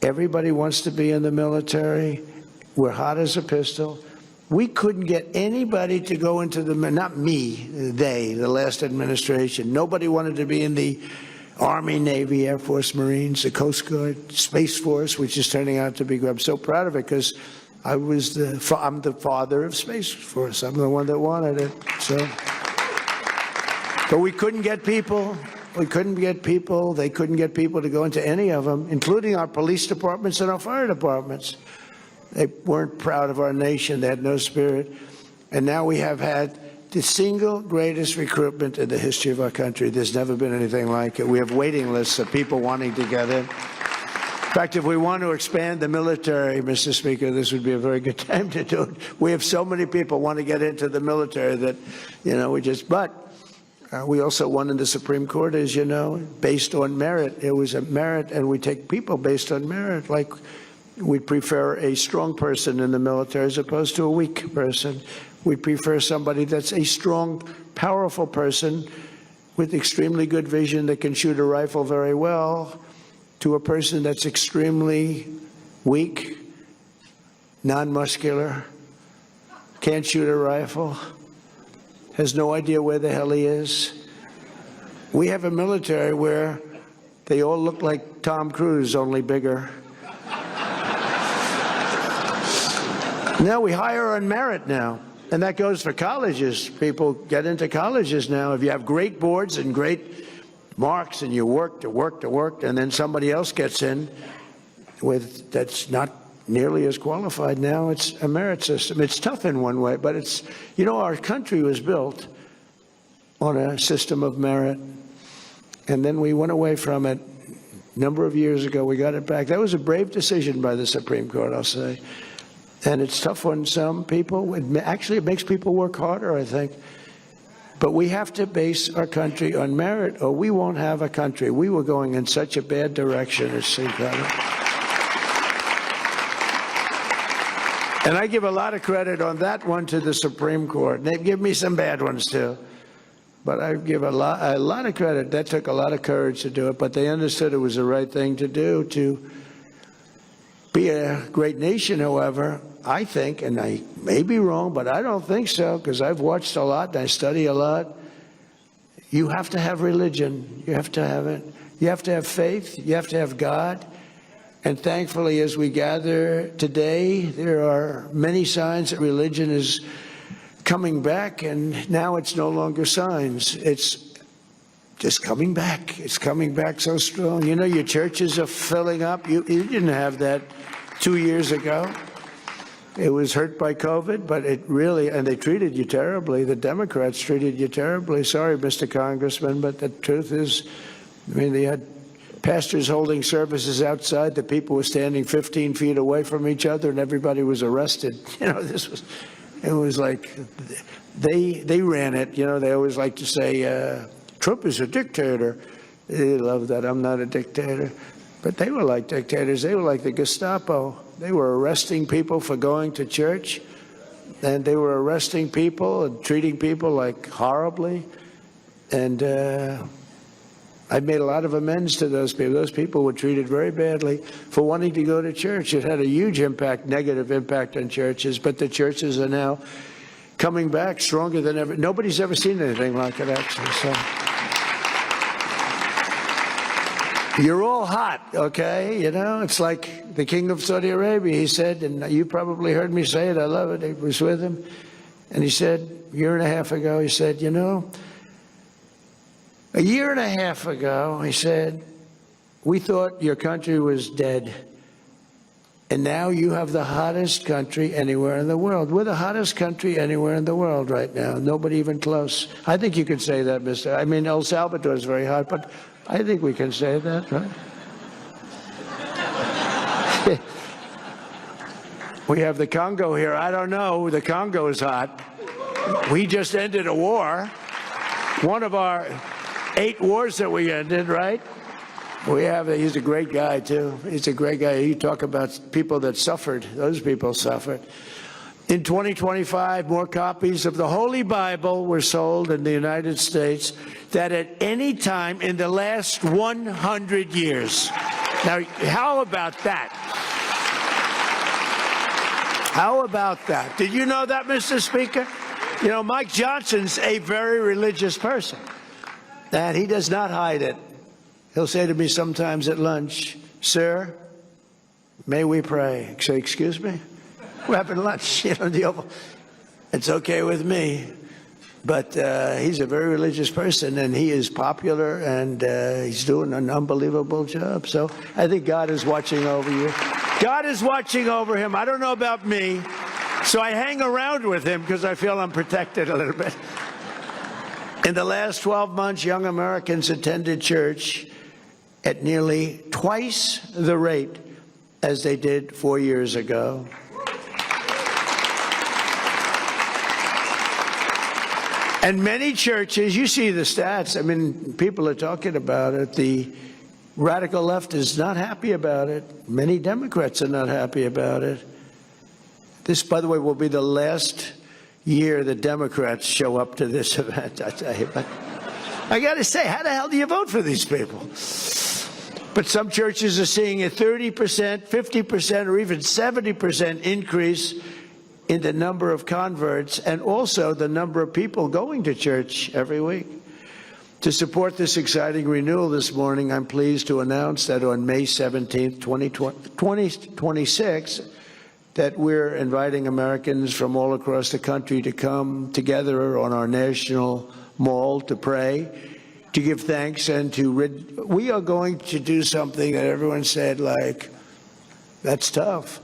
[SPEAKER 1] Everybody wants to be in the military. We're hot as a pistol. We couldn't get anybody to go into not me, the last administration. Nobody wanted to be in the Army, Navy, Air Force, Marines, the Coast Guard, Space Force, which is turning out to be, I'm so proud of it because I'm the father of Space Force. I'm the one that wanted it. So, but we couldn't get people. We couldn't get people. They couldn't get people to go into any of them, including our police departments and our fire departments. They weren't proud of our nation. They had no spirit. And now we have had the single greatest recruitment in the history of our country. There's never been anything like it. We have waiting lists of people wanting to get in. In fact, if we want to expand the military, Mr. Speaker, this would be a very good time to do it. We have so many people want to get into the military that, we also won in the Supreme Court, as you know, based on merit. It was a merit, and we take people based on merit. Like, we prefer a strong person in the military as opposed to a weak person. We prefer somebody that's a strong, powerful person with extremely good vision that can shoot a rifle very well to a person that's extremely weak, non-muscular, can't shoot a rifle, has no idea where the hell he is. We have a military where they all look like Tom Cruise, only bigger. Now we hire on merit now, and that goes for colleges. People get into colleges now. If you have great boards and great marks and you work, and then somebody else gets in that's not nearly as qualified, now it's a merit system. It's tough in one way, but it's, our country was built on a system of merit, and then we went away from it a number of years ago. We got it back. That was a brave decision by the Supreme Court, I'll say. And it's tough on some people. It makes people work harder, I think. But we have to base our country on merit, or we won't have a country. We were going in such a bad direction, it's incredible. And I give a lot of credit on that one to the Supreme Court. They give me some bad ones, too. But I give a lot of credit. That took a lot of courage to do it, but they understood it was the right thing to do. To be a great nation, however, I think, and I may be wrong, but I don't think so, because I've watched a lot and I study a lot. You have to have religion. You have to have it. You have to have faith. You have to have God. And thankfully, as we gather today, there are many signs that religion is coming back, and now it's no longer signs. It's just coming back. It's coming back so strong. Your churches are filling up. You didn't have that 2 years ago. It was hurt by COVID, but it really, and they treated you terribly. The Democrats treated you terribly. Sorry, Mr. Congressman, but the truth is, they had pastors holding services outside. The people were standing 15 feet away from each other, and everybody was arrested. It was like they ran it. They always like to say, Trump is a dictator. They love that. I'm not a dictator. But they were like dictators. They were like the Gestapo. They were arresting people for going to church, and they were arresting people and treating people like horribly. And I've made a lot of amends to those people. Those people were treated very badly for wanting to go to church. It had a huge impact, negative impact on churches, but the churches are now coming back stronger than ever. Nobody's ever seen anything like it, actually. So You're all hot, okay? You know, it's like the king of Saudi Arabia. He said, and you probably heard me say it, I love it, I was with him. And he said, a year and a half ago, he said, you know, a year and a half ago, he said, we thought your country was dead. And now you have the hottest country anywhere in the world. We're the hottest country anywhere in the world right now. Nobody even close. I think you can say that, Mr. I mean, El Salvador is very hot, but I think we can say that, right? We have the Congo here. I don't know. The Congo is hot. We just ended a war. One of our 8 wars that we ended, right? He's a great guy, too. He's a great guy. You talk about people that suffered. Those people suffered. In 2025, more copies of the Holy Bible were sold in the United States than at any time in the last 100 years. Now, how about that? How about that? Did you know that, Mr. Speaker? You know, Mike Johnson's a very religious person, and he does not hide it. He'll say to me sometimes at lunch, sir, may we pray? I say, excuse me? We're having lunch, you know, the Oval. It's okay with me. But he's a very religious person, and he is popular, and he's doing an unbelievable job. So I think God is watching over you. God is watching over him. I don't know about me, so I hang around with him because I feel I'm protected a little bit. In the last 12 months, young Americans attended church at nearly twice the rate as they did 4 years ago. And many churches, you see the stats, I mean, people are talking about it. The radical left is not happy about it. Many Democrats are not happy about it. This, by the way, will be the last year the Democrats show up to this event, I tell you. But I got to say, how the hell do you vote for these people? But some churches are seeing a 30%, 50%, or even 70% increase in the number of converts and also the number of people going to church every week. To support this exciting renewal this morning, I'm pleased to announce that on May 17th, 2026, that we're inviting Americans from all across the country to come together on our national mall to pray, to give thanks, and we are going to do something that everyone said, like, that's tough.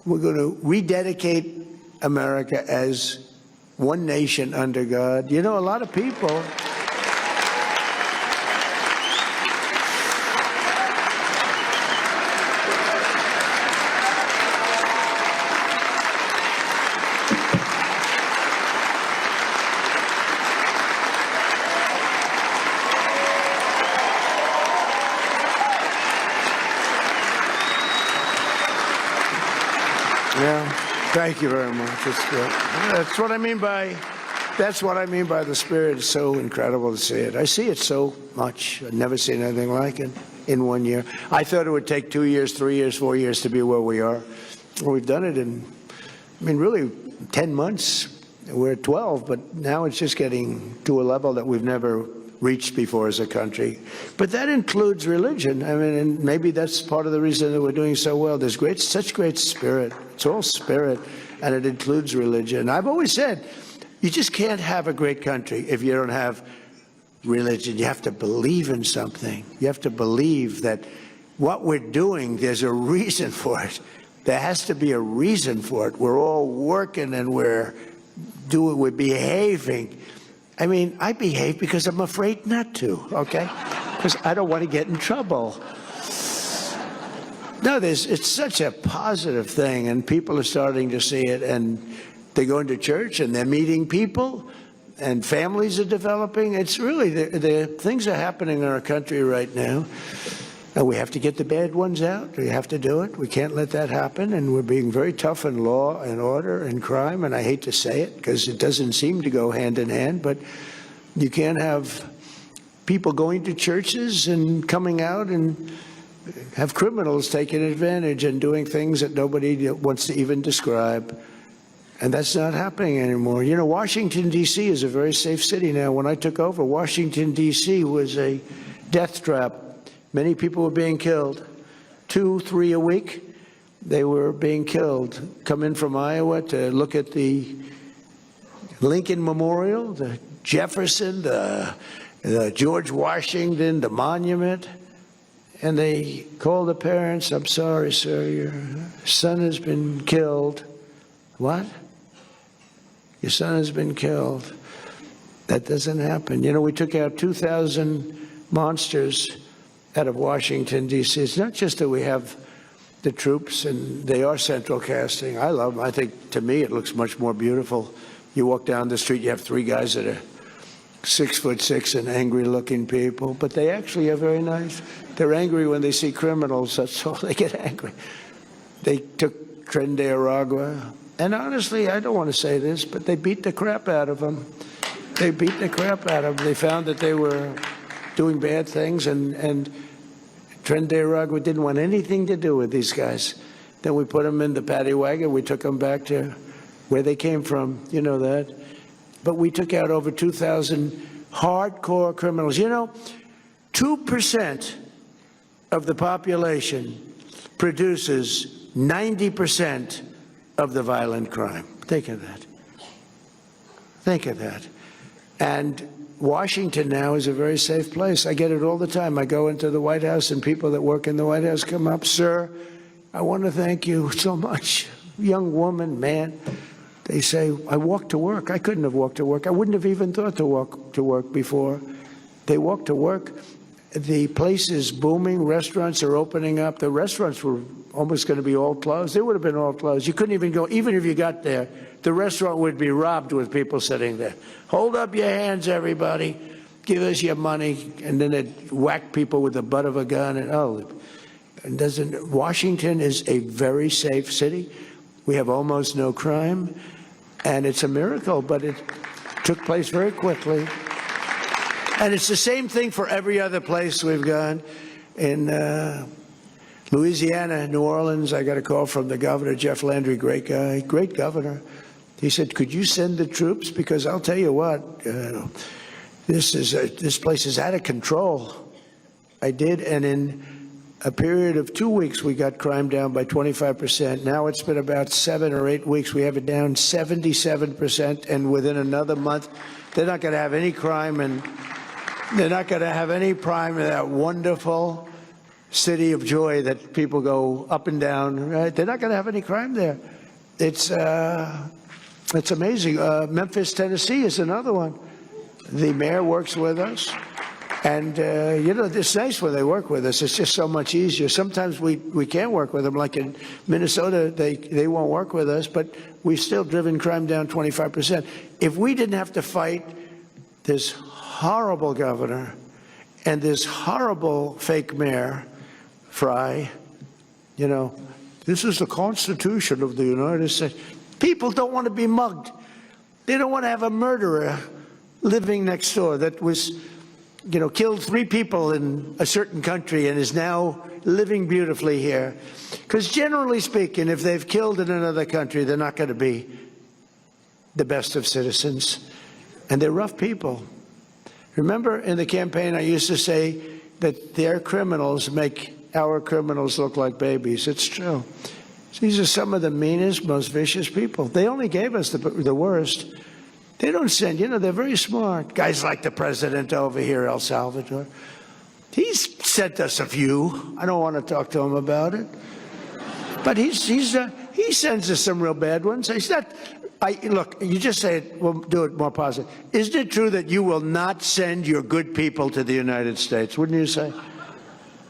[SPEAKER 1] We're going to rededicate America as one nation under God. You know, a lot of people Thank you very much. That's what I mean by the Spirit. It's so incredible to see it. I see it so much. I've never seen anything like it in 1 year. I thought it would take 2 years, 3 years, 4 years to be where we are. Well, we've done it in, I mean, really 10 months. We're at 12, but now it's just getting to a level that we've never reached before as a country. But that includes religion. I mean, and maybe that's part of the reason that we're doing so well. There's such great spirit. It's all spirit, and it includes religion. I've always said, you just can't have a great country if you don't have religion. You have to believe in something. You have to believe that what we're doing, there's a reason for it. There has to be a reason for it. We're all working and we're behaving. I mean, I behave because I'm afraid not to, okay? Because I don't want to get in trouble. No, it's such a positive thing, and people are starting to see it, and they're going to church, and they're meeting people, and families are developing. It's really, the things are happening in our country right now, and we have to get the bad ones out. We have to do it. We can't let that happen, and we're being very tough in law and order and crime, and I hate to say it because it doesn't seem to go hand in hand, but you can't have people going to churches and coming out and have criminals taking advantage and doing things that nobody wants to even describe. And that's not happening anymore. You know, Washington, D.C. is a very safe city now. When I took over, Washington, D.C. was a death trap. Many people were being killed. 2, 3 a week, they were being killed. Come in from Iowa to look at the Lincoln Memorial, the Jefferson, the George Washington, the monument. And they called the parents, "I'm sorry, sir, your son has been killed." What? Your son has been killed. That doesn't happen. You know, we took out 2,000 monsters out of Washington, D.C. It's not just that we have the troops, and they are central casting. I love them. I think, to me, it looks much more beautiful. You walk down the street, you have 3 guys that are 6'6" and angry-looking people, but they actually are very nice. They're angry when they see criminals. That's all. They get angry. They took Tren de Aragua, and honestly, I don't want to say this, but they beat the crap out of them. They beat the crap out of them. They found that they were doing bad things, and Tren de Aragua didn't want anything to do with these guys. Then we put them in the paddy wagon. We took them back to where they came from. You know that. But we took out over 2,000 hardcore criminals. You know, 2% of the population produces 90% of the violent crime. Think of that. Think of that. And Washington now is a very safe place. I get it all the time. I go into the White House and people that work in the White House come up, "Sir, I want to thank you so much." Young woman, man. They say, "I walk to work." I couldn't have walked to work. I wouldn't have even thought to walk to work before. They walk to work. The place is booming. Restaurants are opening up. The restaurants were almost going to be all closed. They would have been all closed. You couldn't even go. Even if you got there, the restaurant would be robbed with people sitting there. "Hold up your hands, everybody. Give us your money." And then they'd whack people with the butt of a gun. And Washington is a very safe city. We have almost no crime. And it's a miracle, but it took place very quickly. And it's the same thing for every other place we've gone. In Louisiana, New Orleans, I got a call from the governor, Jeff Landry, great guy, great governor. He said, "Could you send the troops? Because I'll tell you what, this place is out of control." I did, and in a period of 2 weeks, we got crime down by 25%. Now it's been about 7 or 8 weeks. We have it down 77%, and within another month, they're not going to have any crime, and they're not going to have any crime in that wonderful city of joy that people go up and down. Right? They're not going to have any crime there. It's amazing. Memphis, Tennessee is another one. The mayor works with us. And, you know, it's nice when they work with us. It's just so much easier. Sometimes we can't work with them. Like in Minnesota, they won't work with us, but we've still driven crime down 25%. If we didn't have to fight this horrible governor and this horrible fake mayor, Fry, you know, this is the Constitution of the United States. People don't want to be mugged. They don't want to have a murderer living next door that was, you know, killed 3 people in a certain country and is now living beautifully here. Because generally speaking, if they've killed in another country, they're not going to be the best of citizens. And they're rough people. Remember in the campaign, I used to say that their criminals make our criminals look like babies. It's true. These are some of the meanest, most vicious people. They only gave us the worst. They don't send, you know, they're very smart. Guys like the president over here, El Salvador. He's sent us a few. I don't want to talk to him about it. But he sends us some real bad ones. He's not, look, you just say it, we'll do it more positive. Isn't it true that you will not send your good people to the United States? Wouldn't you say?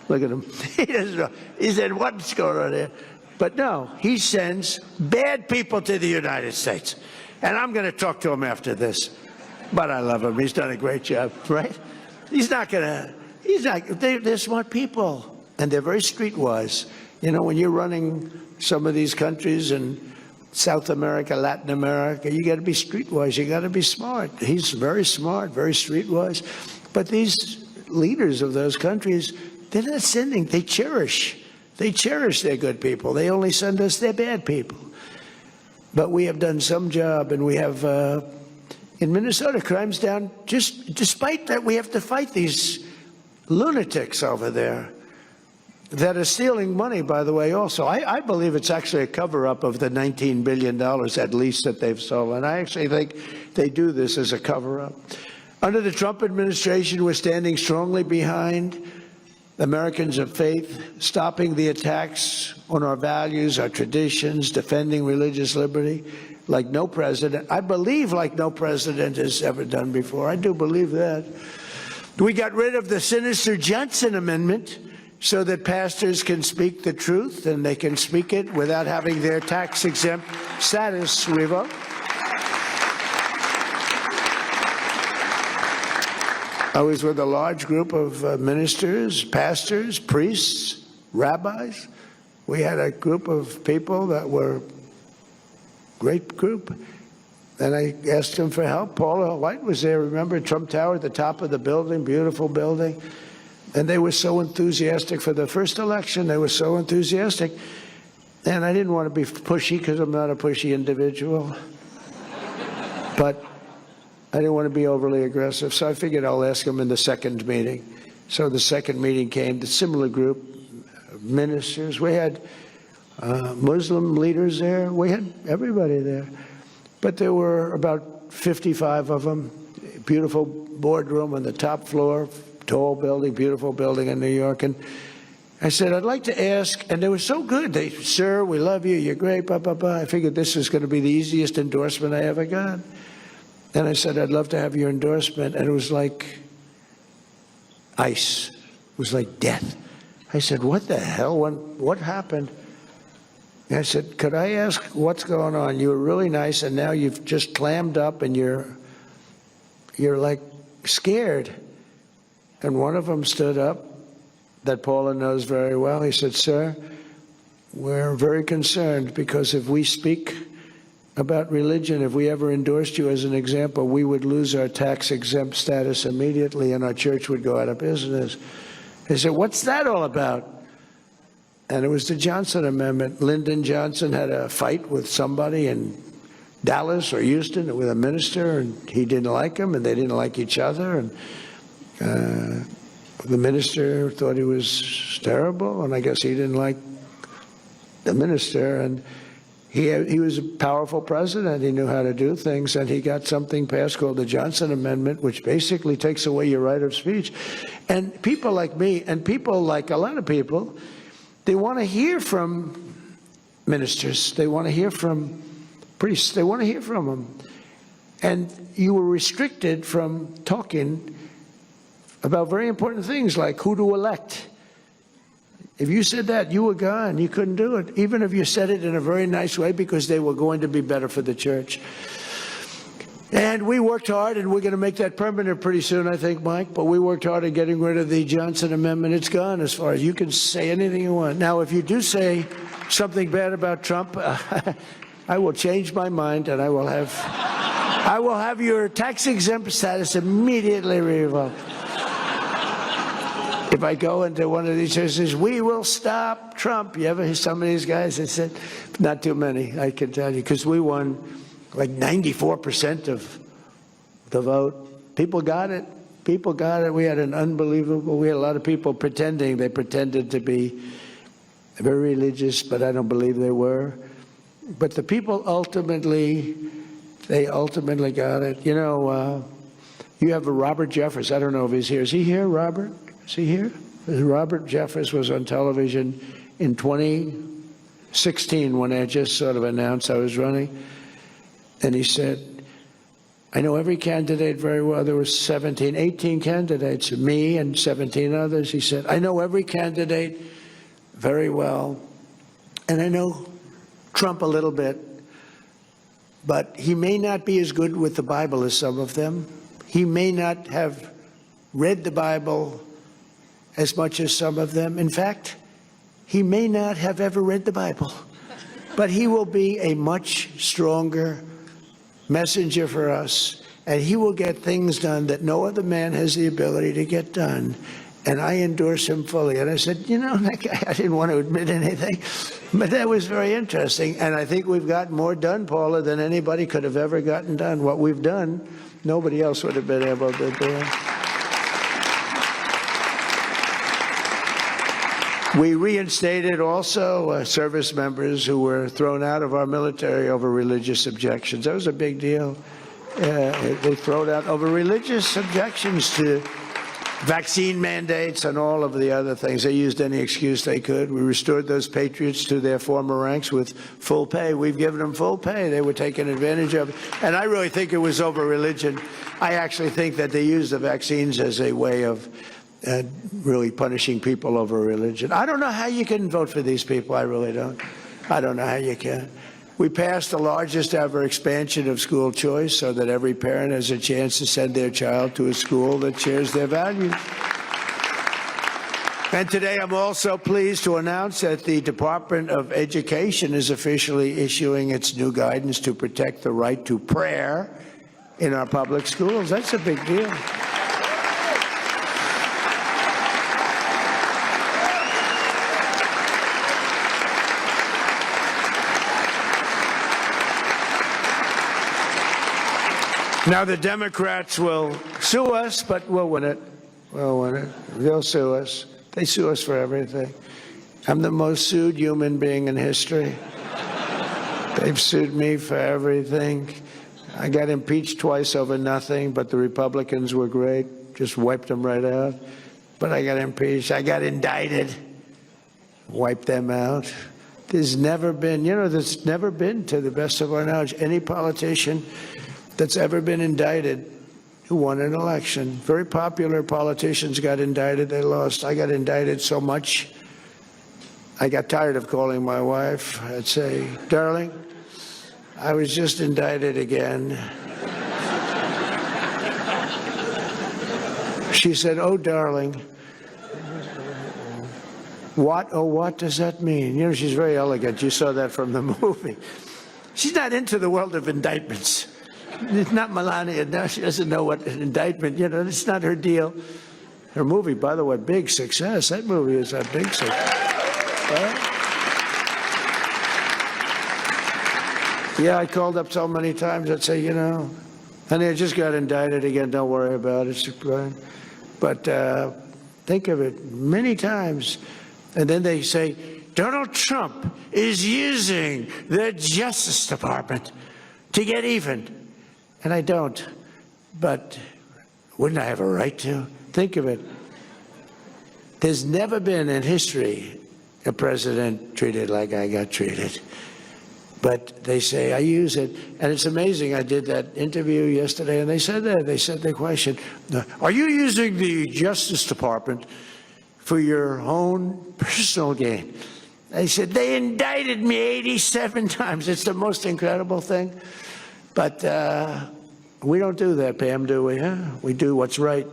[SPEAKER 1] Look at him. He doesn't know. He said, "What's going on here?" But no, he sends bad people to the United States. And I'm going to talk to him after this. But I love him. He's done a great job, right? They're smart people. And they're very streetwise. You know, when you're running some of these countries in South America, Latin America, you got to be streetwise. You got to be smart. He's very smart, very streetwise. But these leaders of those countries, they're not sending. They cherish their good people. They only send us their bad people. But we have done some job, and we have, in Minnesota, crime's down. Just despite that, we have to fight these lunatics over there. that are stealing money, by the way, also. I believe it's actually a cover-up of the $19 billion, at least, that they've stolen. I actually think they do this as a cover-up. Under the Trump administration, we're standing strongly behind Americans of faith, stopping the attacks on our values, our traditions, defending religious liberty, like no president. I believe like no president has ever done before. I do believe that. We got rid of the sinister Johnson Amendment so that pastors can speak the truth and they can speak it without having their tax-exempt status revoked. I was with a large group of ministers, pastors, priests, rabbis. We had a group of people that were a great group. And I asked them for help. Paula White was there, remember, Trump Tower at the top of the building, beautiful building. And they were so enthusiastic for the first election. They were so enthusiastic. And I didn't want to be pushy because I'm not a pushy individual. But I didn't want to be overly aggressive, so I figured I'll ask them in the second meeting. So the second meeting came, the similar group of ministers. We had Muslim leaders there. We had everybody there. But there were about 55 of them. Beautiful boardroom on the top floor, tall building, beautiful building in New York. And I said, I'd like to ask, and they were so good. They, sir, we love you, you're great, blah, blah, blah. I figured this is going to be the easiest endorsement I ever got. And I said, I'd love to have your endorsement. And it was like ice. It was like death. I said, what the hell? What happened? And I said, could I ask what's going on? You were really nice, and now you've just clammed up, and you're like scared. And one of them stood up, that Paula knows very well. He said, sir, we're very concerned because if we speak about religion, if we ever endorsed you as an example, we would lose our tax-exempt status immediately and our church would go out of business. He said, what's that all about? And it was the Johnson Amendment. Lyndon Johnson had a fight with somebody in Dallas or Houston with a minister, and he didn't like him, and they didn't like each other. And the minister thought he was terrible, and I guess he didn't like the minister. And he was a powerful president. He knew how to do things, and he got something passed called the Johnson Amendment, which basically takes away your right of speech. And people like me, and people like a lot of people, they want to hear from ministers. They want to hear from priests. They want to hear from them. And you were restricted from talking about very important things like who to elect. If you said that, you were gone. You couldn't do it, even if you said it in a very nice way, because they were going to be better for the church. And we worked hard, and we're going to make that permanent pretty soon, I think, Mike. But we worked hard at getting rid of the Johnson Amendment. It's gone as far as you can say anything you want. Now, if you do say something bad about Trump, I will change my mind, and I will have your tax-exempt status immediately revoked. If I go into one of these churches, we will stop Trump. You ever hear some of these guys? I said, not too many, I can tell you, because we won like 94% of the vote. People got it. People got it. We had a lot of people pretending. They pretended to be very religious, but I don't believe they were. But the people ultimately got it. You know, you have a Robert Jeffress. I don't know if he's here. Is he here, Robert? Is he here? Robert Jeffress was on television in 2016 when I just sort of announced I was running. And he said, I know every candidate very well. There were 18 candidates, me and 17 others. He said, I know every candidate very well. And I know Trump a little bit. But he may not be as good with the Bible as some of them. He may not have read the Bible as much as some of them. In fact, he may not have ever read the Bible, but he will be a much stronger messenger for us, and he will get things done that no other man has the ability to get done. And I endorse him fully. And I said, you know, that guy, I didn't want to admit anything, but that was very interesting. And I think we've got more done, Paula, than anybody could have ever gotten done. What we've done, nobody else would have been able to do. We reinstated also service members who were thrown out of our military over religious objections. That was a big deal. They thrown out over religious objections to vaccine mandates and all of the other things. They used any excuse they could. We restored those patriots to their former ranks with full pay. We've given them full pay. They were taken advantage of. And I really think it was over religion. I actually think that they used the vaccines as a way of really punishing people over religion. I don't know how you can vote for these people. I really don't. I don't know how you can. We passed the largest ever expansion of school choice so that every parent has a chance to send their child to a school that shares their values. And today I'm also pleased to announce that the Department of Education is officially issuing its new guidance to protect the right to prayer in our public schools. That's a big deal. Now, the Democrats will sue us, but we'll win it. We'll win it. They'll sue us. They sue us for everything. I'm the most sued human being in history. They've sued me for everything. I got impeached twice over nothing, but the Republicans were great. Just wiped them right out. But I got impeached. I got indicted. Wiped them out. There's never been, there's never been, to the best of our knowledge, any politician that's ever been indicted who won an election. Very popular politicians got indicted, they lost. I got indicted so much, I got tired of calling my wife. I'd say, darling, I was just indicted again. She said, oh, darling. What? Oh, what does that mean? She's very elegant. You saw that from the movie. She's not into the world of indictments. It's not Melania. No, she doesn't know what an indictment, it's not her deal. Her movie, by the way, big success. That movie is a big success. Right? Yeah, I called up so many times. I'd say, honey, I just got indicted again. Don't worry about it. But think of it, many times. And then they say, Donald Trump is using the Justice Department to get even. And I don't, but wouldn't I have a right to? Think of it. There's never been in history a president treated like I got treated. But they say I use it, and it's amazing. I did that interview yesterday, and they said that. They said the question, are you using the Justice Department for your own personal gain? They said, they indicted me 87 times. It's the most incredible thing. But we don't do that, Pam, do we? Huh? We do what's right.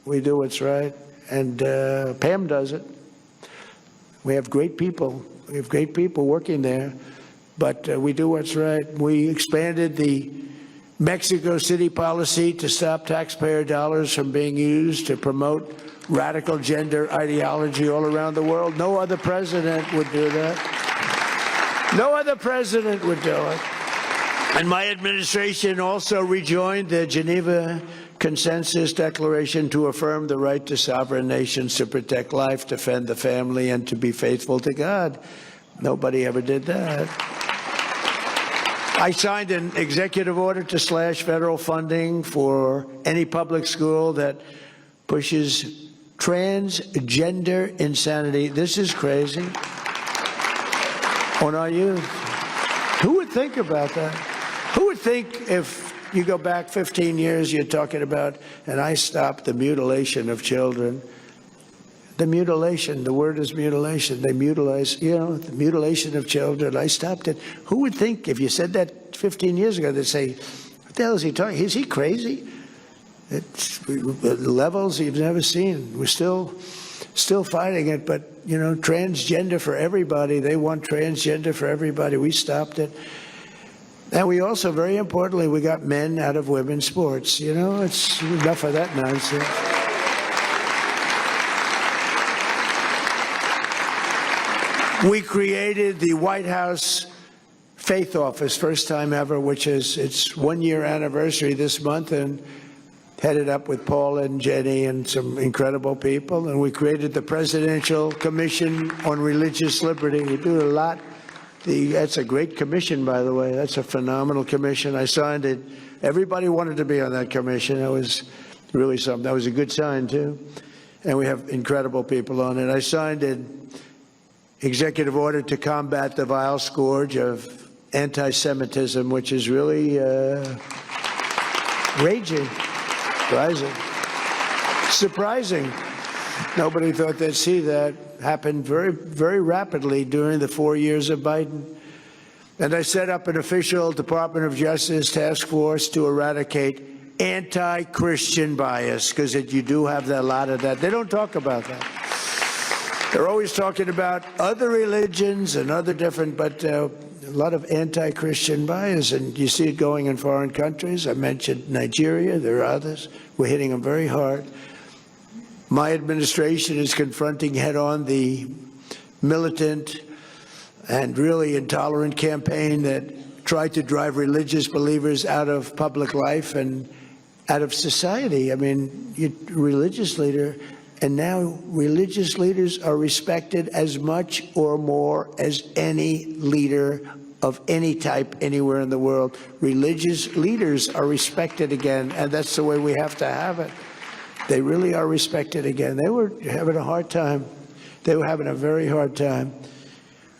[SPEAKER 1] We do what's right. And Pam does it. We have great people. We have great people working there. But we do what's right. We expanded the Mexico City policy to stop taxpayer dollars from being used to promote radical gender ideology all around the world. No other president would do that. No other president would do it. And my administration also rejoined the Geneva Consensus Declaration to affirm the right to sovereign nations to protect life, defend the family, and to be faithful to God. Nobody ever did that. I signed an executive order to slash federal funding for any public school that pushes transgender insanity. This is crazy. On our youth. Who would think about that? Who would think if you go back 15 years, you're talking about, and I stopped the mutilation of children. The mutilation, the word is mutilation. They mutilize, the mutilation of children. I stopped it. Who would think if you said that 15 years ago, they'd say, what the hell is he talking? Is he crazy? It's levels you've never seen. We're still fighting it, but, transgender for everybody. They want transgender for everybody. We stopped it. And we also, very importantly, we got men out of women's sports. It's enough of that nonsense. We created the White House Faith Office, first time ever, which is its 1-year anniversary this month. And headed up with Paul and Jenny and some incredible people. And we created the Presidential Commission on Religious Liberty. We do a lot. That's a great commission, by the way. That's a phenomenal commission. I signed it. Everybody wanted to be on that commission. That was really something. That was a good sign, too. And we have incredible people on it. I signed an executive order to combat the vile scourge of anti-Semitism, which is really raging, rising. Surprising. Nobody thought they'd see that happen very, very rapidly during the 4 years of Biden. And I set up an official Department of Justice task force to eradicate anti-Christian bias, because you do have a lot of that. They don't talk about that. They're always talking about other religions and other different, but a lot of anti-Christian bias, and you see it going in foreign countries. I mentioned Nigeria. There are others. We're hitting them very hard. My administration is confronting head-on the militant and really intolerant campaign that tried to drive religious believers out of public life and out of society. I mean, religious leader, and now religious leaders are respected as much or more as any leader of any type anywhere in the world. Religious leaders are respected again, and that's the way we have to have it. They really are respected again. They were having a hard time. They were having a very hard time.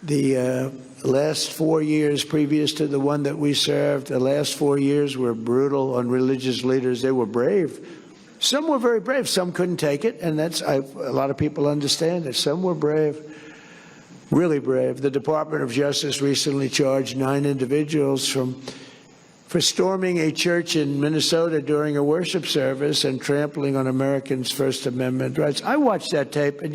[SPEAKER 1] The last 4 years previous to the one that we served, the last 4 years were brutal on religious leaders. They were brave. Some were very brave. Some couldn't take it, and a lot of people understand it. Some were brave, really brave. The Department of Justice recently charged 9 individuals for storming a church in Minnesota during a worship service and trampling on Americans' First Amendment rights. I watched that tape, and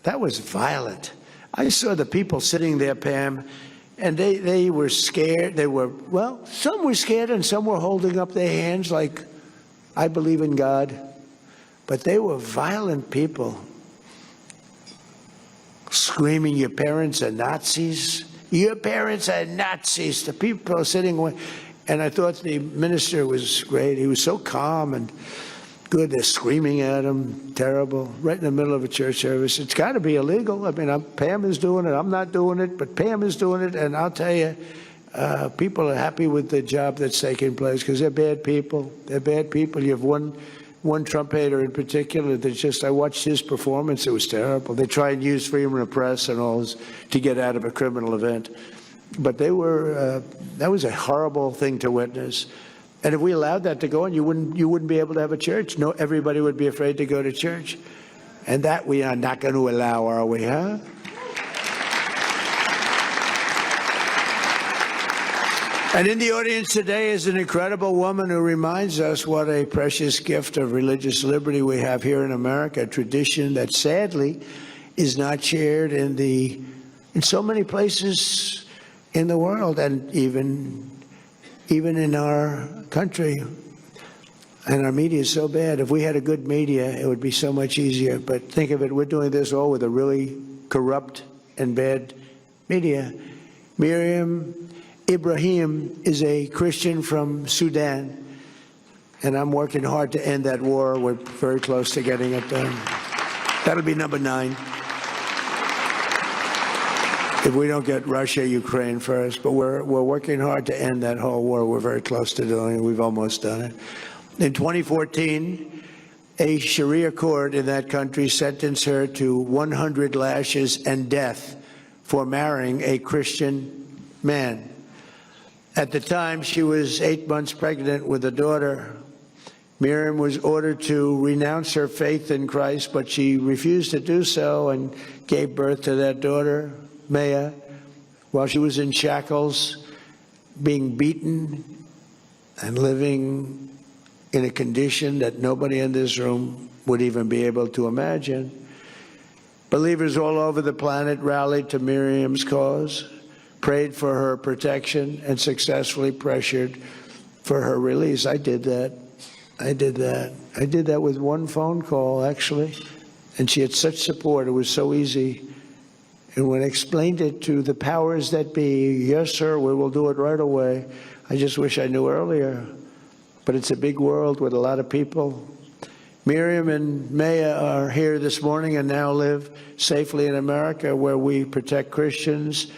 [SPEAKER 1] that was violent. I saw the people sitting there, Pam, and they were scared. Some were scared and some were holding up their hands like, I believe in God. But they were violent people, screaming, your parents are Nazis. Your parents are Nazis. The people are sitting away. And I thought the minister was great. He was so calm and good. They're screaming at him, terrible, right in the middle of a church service. It's got to be illegal. I mean, Pam is doing it. I'm not doing it, but Pam is doing it. And I'll tell you, people are happy with the job that's taking place because they're bad people. They're bad people. You have one Trump hater in particular that I watched his performance. It was terrible. They try and use freedom of the press and all this to get out of a criminal event. But that was a horrible thing to witness. And if we allowed that to go on, you wouldn't be able to have a church. No, everybody would be afraid to go to church. And that we are not going to allow, are we, huh? And in the audience today is an incredible woman who reminds us what a precious gift of religious liberty we have here in America, a tradition that sadly is not shared in so many places in the world, and even in our country. And our media is so bad. If we had a good media, it would be so much easier. But think of it, we're doing this all with a really corrupt and bad media. Miriam Ibrahim is a Christian from Sudan, and I'm working hard to end that war. We're very close to getting it done. That'll be number 9. If we don't get Russia, Ukraine first, but we're working hard to end that whole war. We're very close to doing it. We've almost done it. In 2014, a Sharia court in that country sentenced her to 100 lashes and death for marrying a Christian man. At the time, she was 8 months pregnant with a daughter. Miriam was ordered to renounce her faith in Christ, but she refused to do so and gave birth to that daughter, Maya, while she was in shackles, being beaten and living in a condition that nobody in this room would even be able to imagine. Believers all over the planet rallied to Miriam's cause, prayed for her protection, and successfully pressured for her release. I did that. I did that with one phone call, actually, and she had such support. It was so easy. And when I explained it to the powers that be, yes, sir, we will do it right away. I just wish I knew earlier. but it's a big world with a lot of people. Miriam and Maya are here this morning and now live safely in America, where we protect Christians.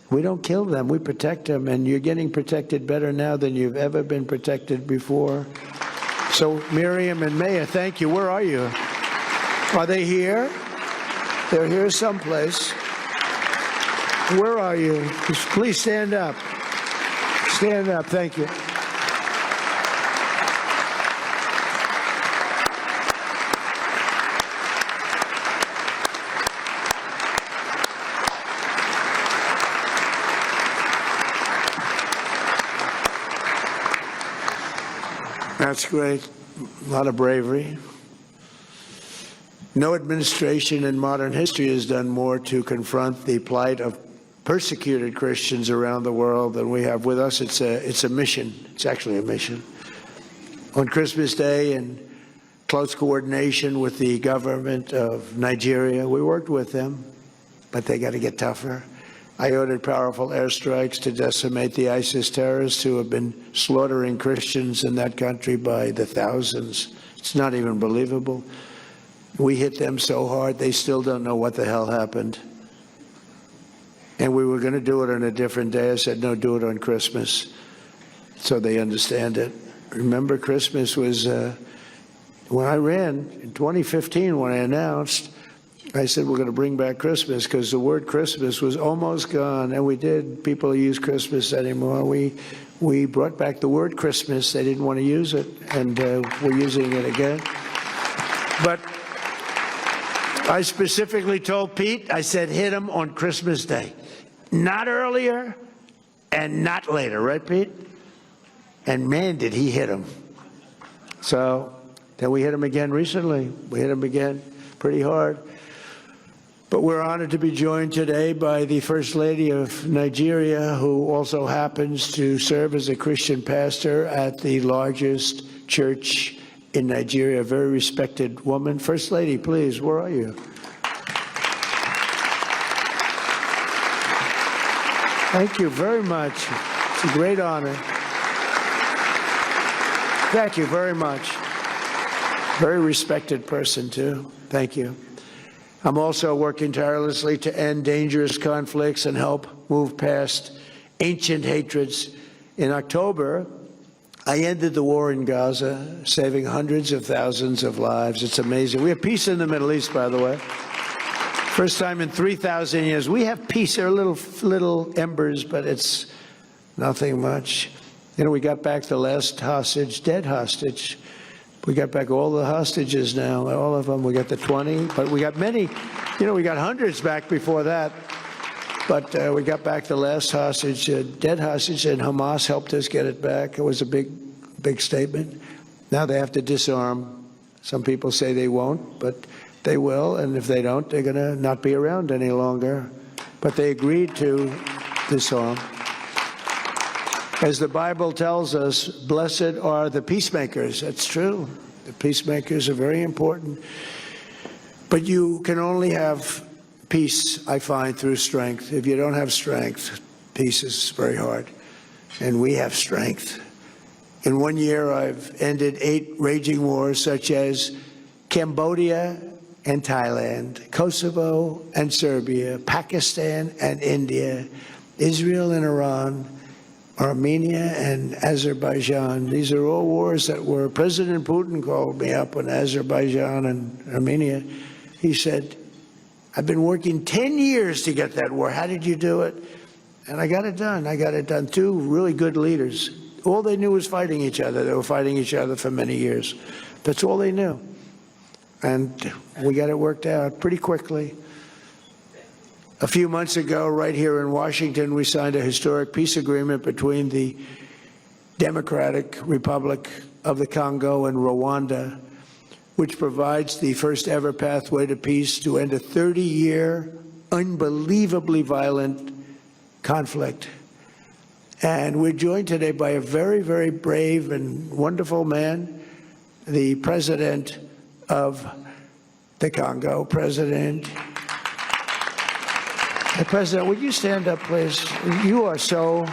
[SPEAKER 1] We don't kill them, we protect them, and you're getting protected better now than you've ever been protected before. So Miriam and Maya, thank you. Where are you? Are they here? They're here someplace. Where are you? Please stand up. Stand up. Thank you. That's great. A lot of bravery. No administration in modern history has done more to confront the plight of persecuted Christians around the world than we have. With us, it's a mission. It's actually a mission. On Christmas Day, in close coordination with the government of Nigeria, we worked with them, but they got to get tougher. I ordered powerful airstrikes to decimate the ISIS terrorists who have been slaughtering Christians in that country by the thousands. It's not even believable. We hit them so hard, they still don't know what the hell happened. And we were going to do it on a different day. I said, no, do it on Christmas, so they understand it. Remember, Christmas was, when I ran in 2015, when I announced, I said, we're going to bring back Christmas, because the word Christmas was almost gone, and we did. People use Christmas anymore. We brought back the word Christmas. They didn't want to use it, and we're using it again. But I specifically told Pete, I said, hit him on Christmas Day. Not earlier and not later, right, Pete? And man, did he hit him. So then we hit him again recently. We hit him again pretty hard. But we're honored to be joined today by the First Lady of Nigeria, who also happens to serve as a Christian pastor at the largest church in Nigeria, a very respected woman. First Lady, please, where are you? Thank you very much. It's a great honor. Thank you very much. Very respected person, too. Thank you. I'm also working tirelessly to end dangerous conflicts and help move past ancient hatreds. In October, I ended the war in Gaza, saving hundreds of thousands of lives. It's amazing. We have peace in the Middle East, by the way. First time in 3,000 years. We have peace. There are little embers, but it's nothing much. You know, we got back the last hostage, dead hostage. We got back all the hostages now, all of them. We got the 20, but we got many. You know, we got hundreds back before that. But we got back the last hostage, dead hostage, and Hamas helped us get it back. It was a big statement. Now they have to disarm. Some people say they won't, but they will. And if they don't, they're going to not be around any longer. But they agreed to disarm. As the Bible tells us, blessed are the peacemakers. That's true. The peacemakers are very important. But you can only have peace, I find, through strength. If you don't have strength, peace is very hard. And we have strength. In 1 year, I've ended 8 raging wars, such as Cambodia and Thailand, Kosovo and Serbia, Pakistan and India, Israel and Iran, Armenia and Azerbaijan. These are all wars that were, President Putin called me up on Azerbaijan and Armenia. He said, I've been working 10 years to get that war. How did you do it? And I got it done. I got it done. 2 really good leaders. All they knew was fighting each other. They were fighting each other for many years. That's all they knew. And we got it worked out pretty quickly. A few months ago, right here in Washington, we signed a historic peace agreement between the Democratic Republic of the Congo and Rwanda, which provides the first ever pathway to peace to end a 30-year, unbelievably violent conflict. And we're joined today by a very, very brave and wonderful man, the president of the Congo, President. President, would you stand up, please? You are so...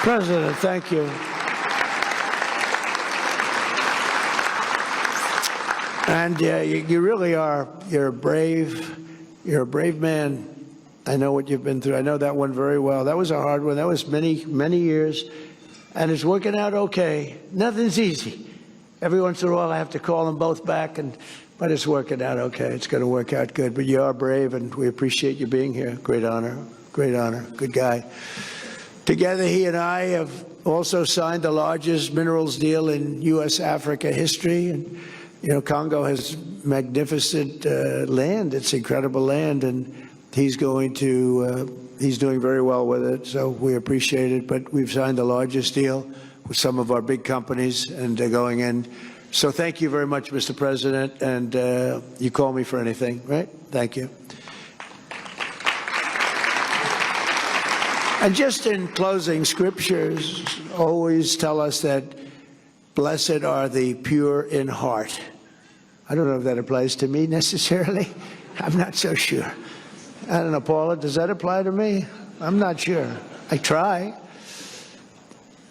[SPEAKER 1] President, thank you. And you really are. You're a brave man. I know what you've been through. I know that one very well. That was a hard one. That was many, many years. And it's working out okay. Nothing's easy. Every once in a while I have to call them both back, but it's working out okay. It's going to work out good. But you are brave, and we appreciate you being here. Great honor. Great honor. Good guy. Together, he and I have also signed the largest minerals deal in U.S.-Africa history. And, you know, Congo has magnificent land. It's incredible land, and he's doing very well with it, so we appreciate it. But we've signed the largest deal with some of our big companies, and they're going in. So thank you very much, Mr. President, and you call me for anything, right? Thank you. And just in closing, scriptures always tell us that blessed are the pure in heart. I don't know if that applies to me necessarily. I'm not so sure. I don't know, Paula, does that apply to me? I'm not sure. I try.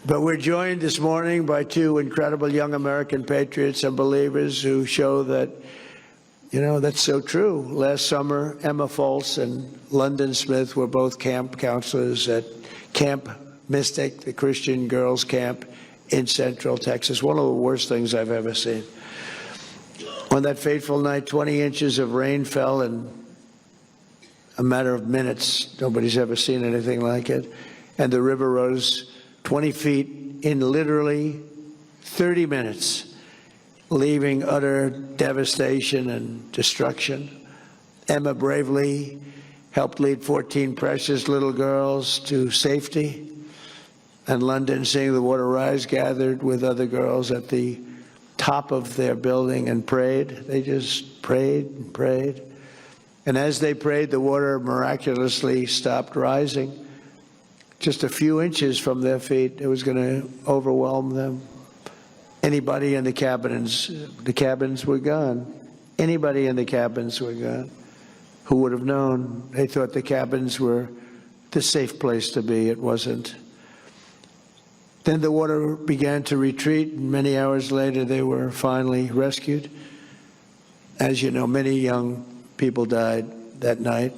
[SPEAKER 1] But we're joined this morning by two incredible young American patriots and believers who show that, you know, that's so true. Last summer, Emma Foltz and London Smith were both camp counselors at Camp Mystic, the Christian girls' camp in Central Texas. One of the worst things I've ever seen. On that fateful night, 20 inches of rain fell in a matter of minutes. Nobody's ever seen anything like it. And the river rose 20 feet in literally 30 minutes, leaving utter devastation and destruction. Emma bravely helped lead 14 precious little girls to safety. And London, seeing the water rise, gathered with other girls at the top of their building and prayed. They just prayed and prayed. And as they prayed, the water miraculously stopped rising. Just a few inches from their feet, it was going to overwhelm them. Anybody in the cabins were gone. Anybody in the cabins were gone. Who would have known? They thought the cabins were the safe place to be. It wasn't. Then the water began to retreat, and many hours later they were finally rescued. As you know, many young people died that night.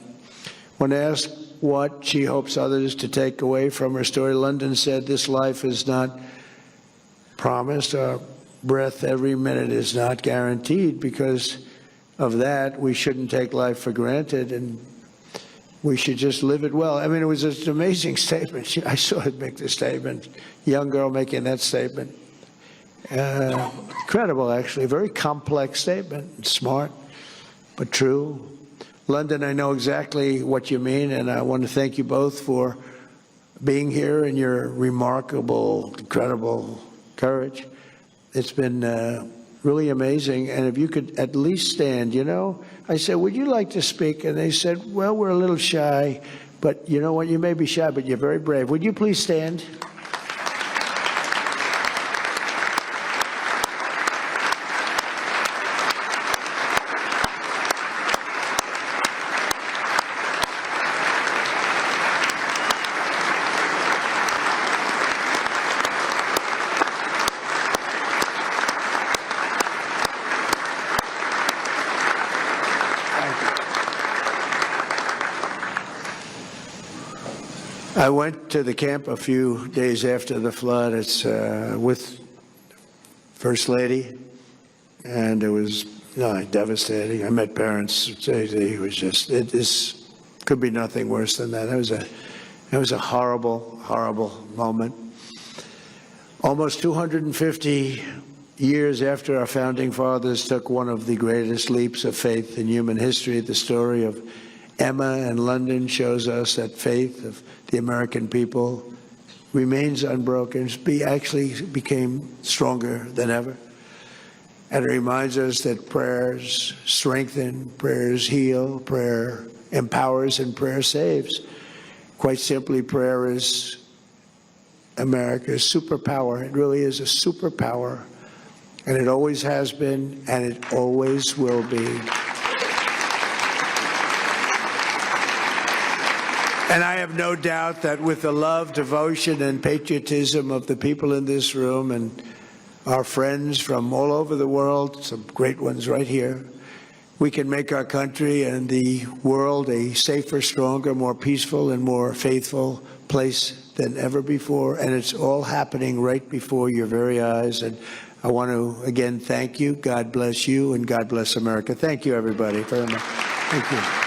[SPEAKER 1] When asked what she hopes others to take away from her story, London said, "This life is not promised. Our breath every minute is not guaranteed. Because of that, we shouldn't take life for granted, and we should just live it well." I mean, it was an amazing statement. I saw her make the statement. Young girl making that statement. Incredible, actually. Very complex statement. Smart, but true. London, I know exactly what you mean, and I want to thank you both for being here and your remarkable, incredible courage. It's been really amazing. And if you could at least stand, you know. I said, "Would you like to speak?" And they said, "Well, we're a little shy." But you know what? You may be shy, but you're very brave. Would you please stand? I went to the camp a few days after the flood. It's with First Lady, and it was devastating. I met parents. It was just, this could be nothing worse than that. It was a horrible, horrible moment. Almost 250 years after our founding fathers took one of the greatest leaps of faith in human history, the story of Emma and London shows us that faith of the American people remains unbroken. Actually became stronger than ever. And it reminds us that prayers strengthen, prayers heal, prayer empowers, and prayer saves. Quite simply, prayer is America's superpower. It really is a superpower. And it always has been, and it always will be. And I have no doubt that with the love, devotion, and patriotism of the people in this room and our friends from all over the world, some great ones right here, we can make our country and the world a safer, stronger, more peaceful, and more faithful place than ever before. And it's all happening right before your very eyes. And I want to, again, thank you. God bless you, and God bless America. Thank you, everybody, very much. Thank you.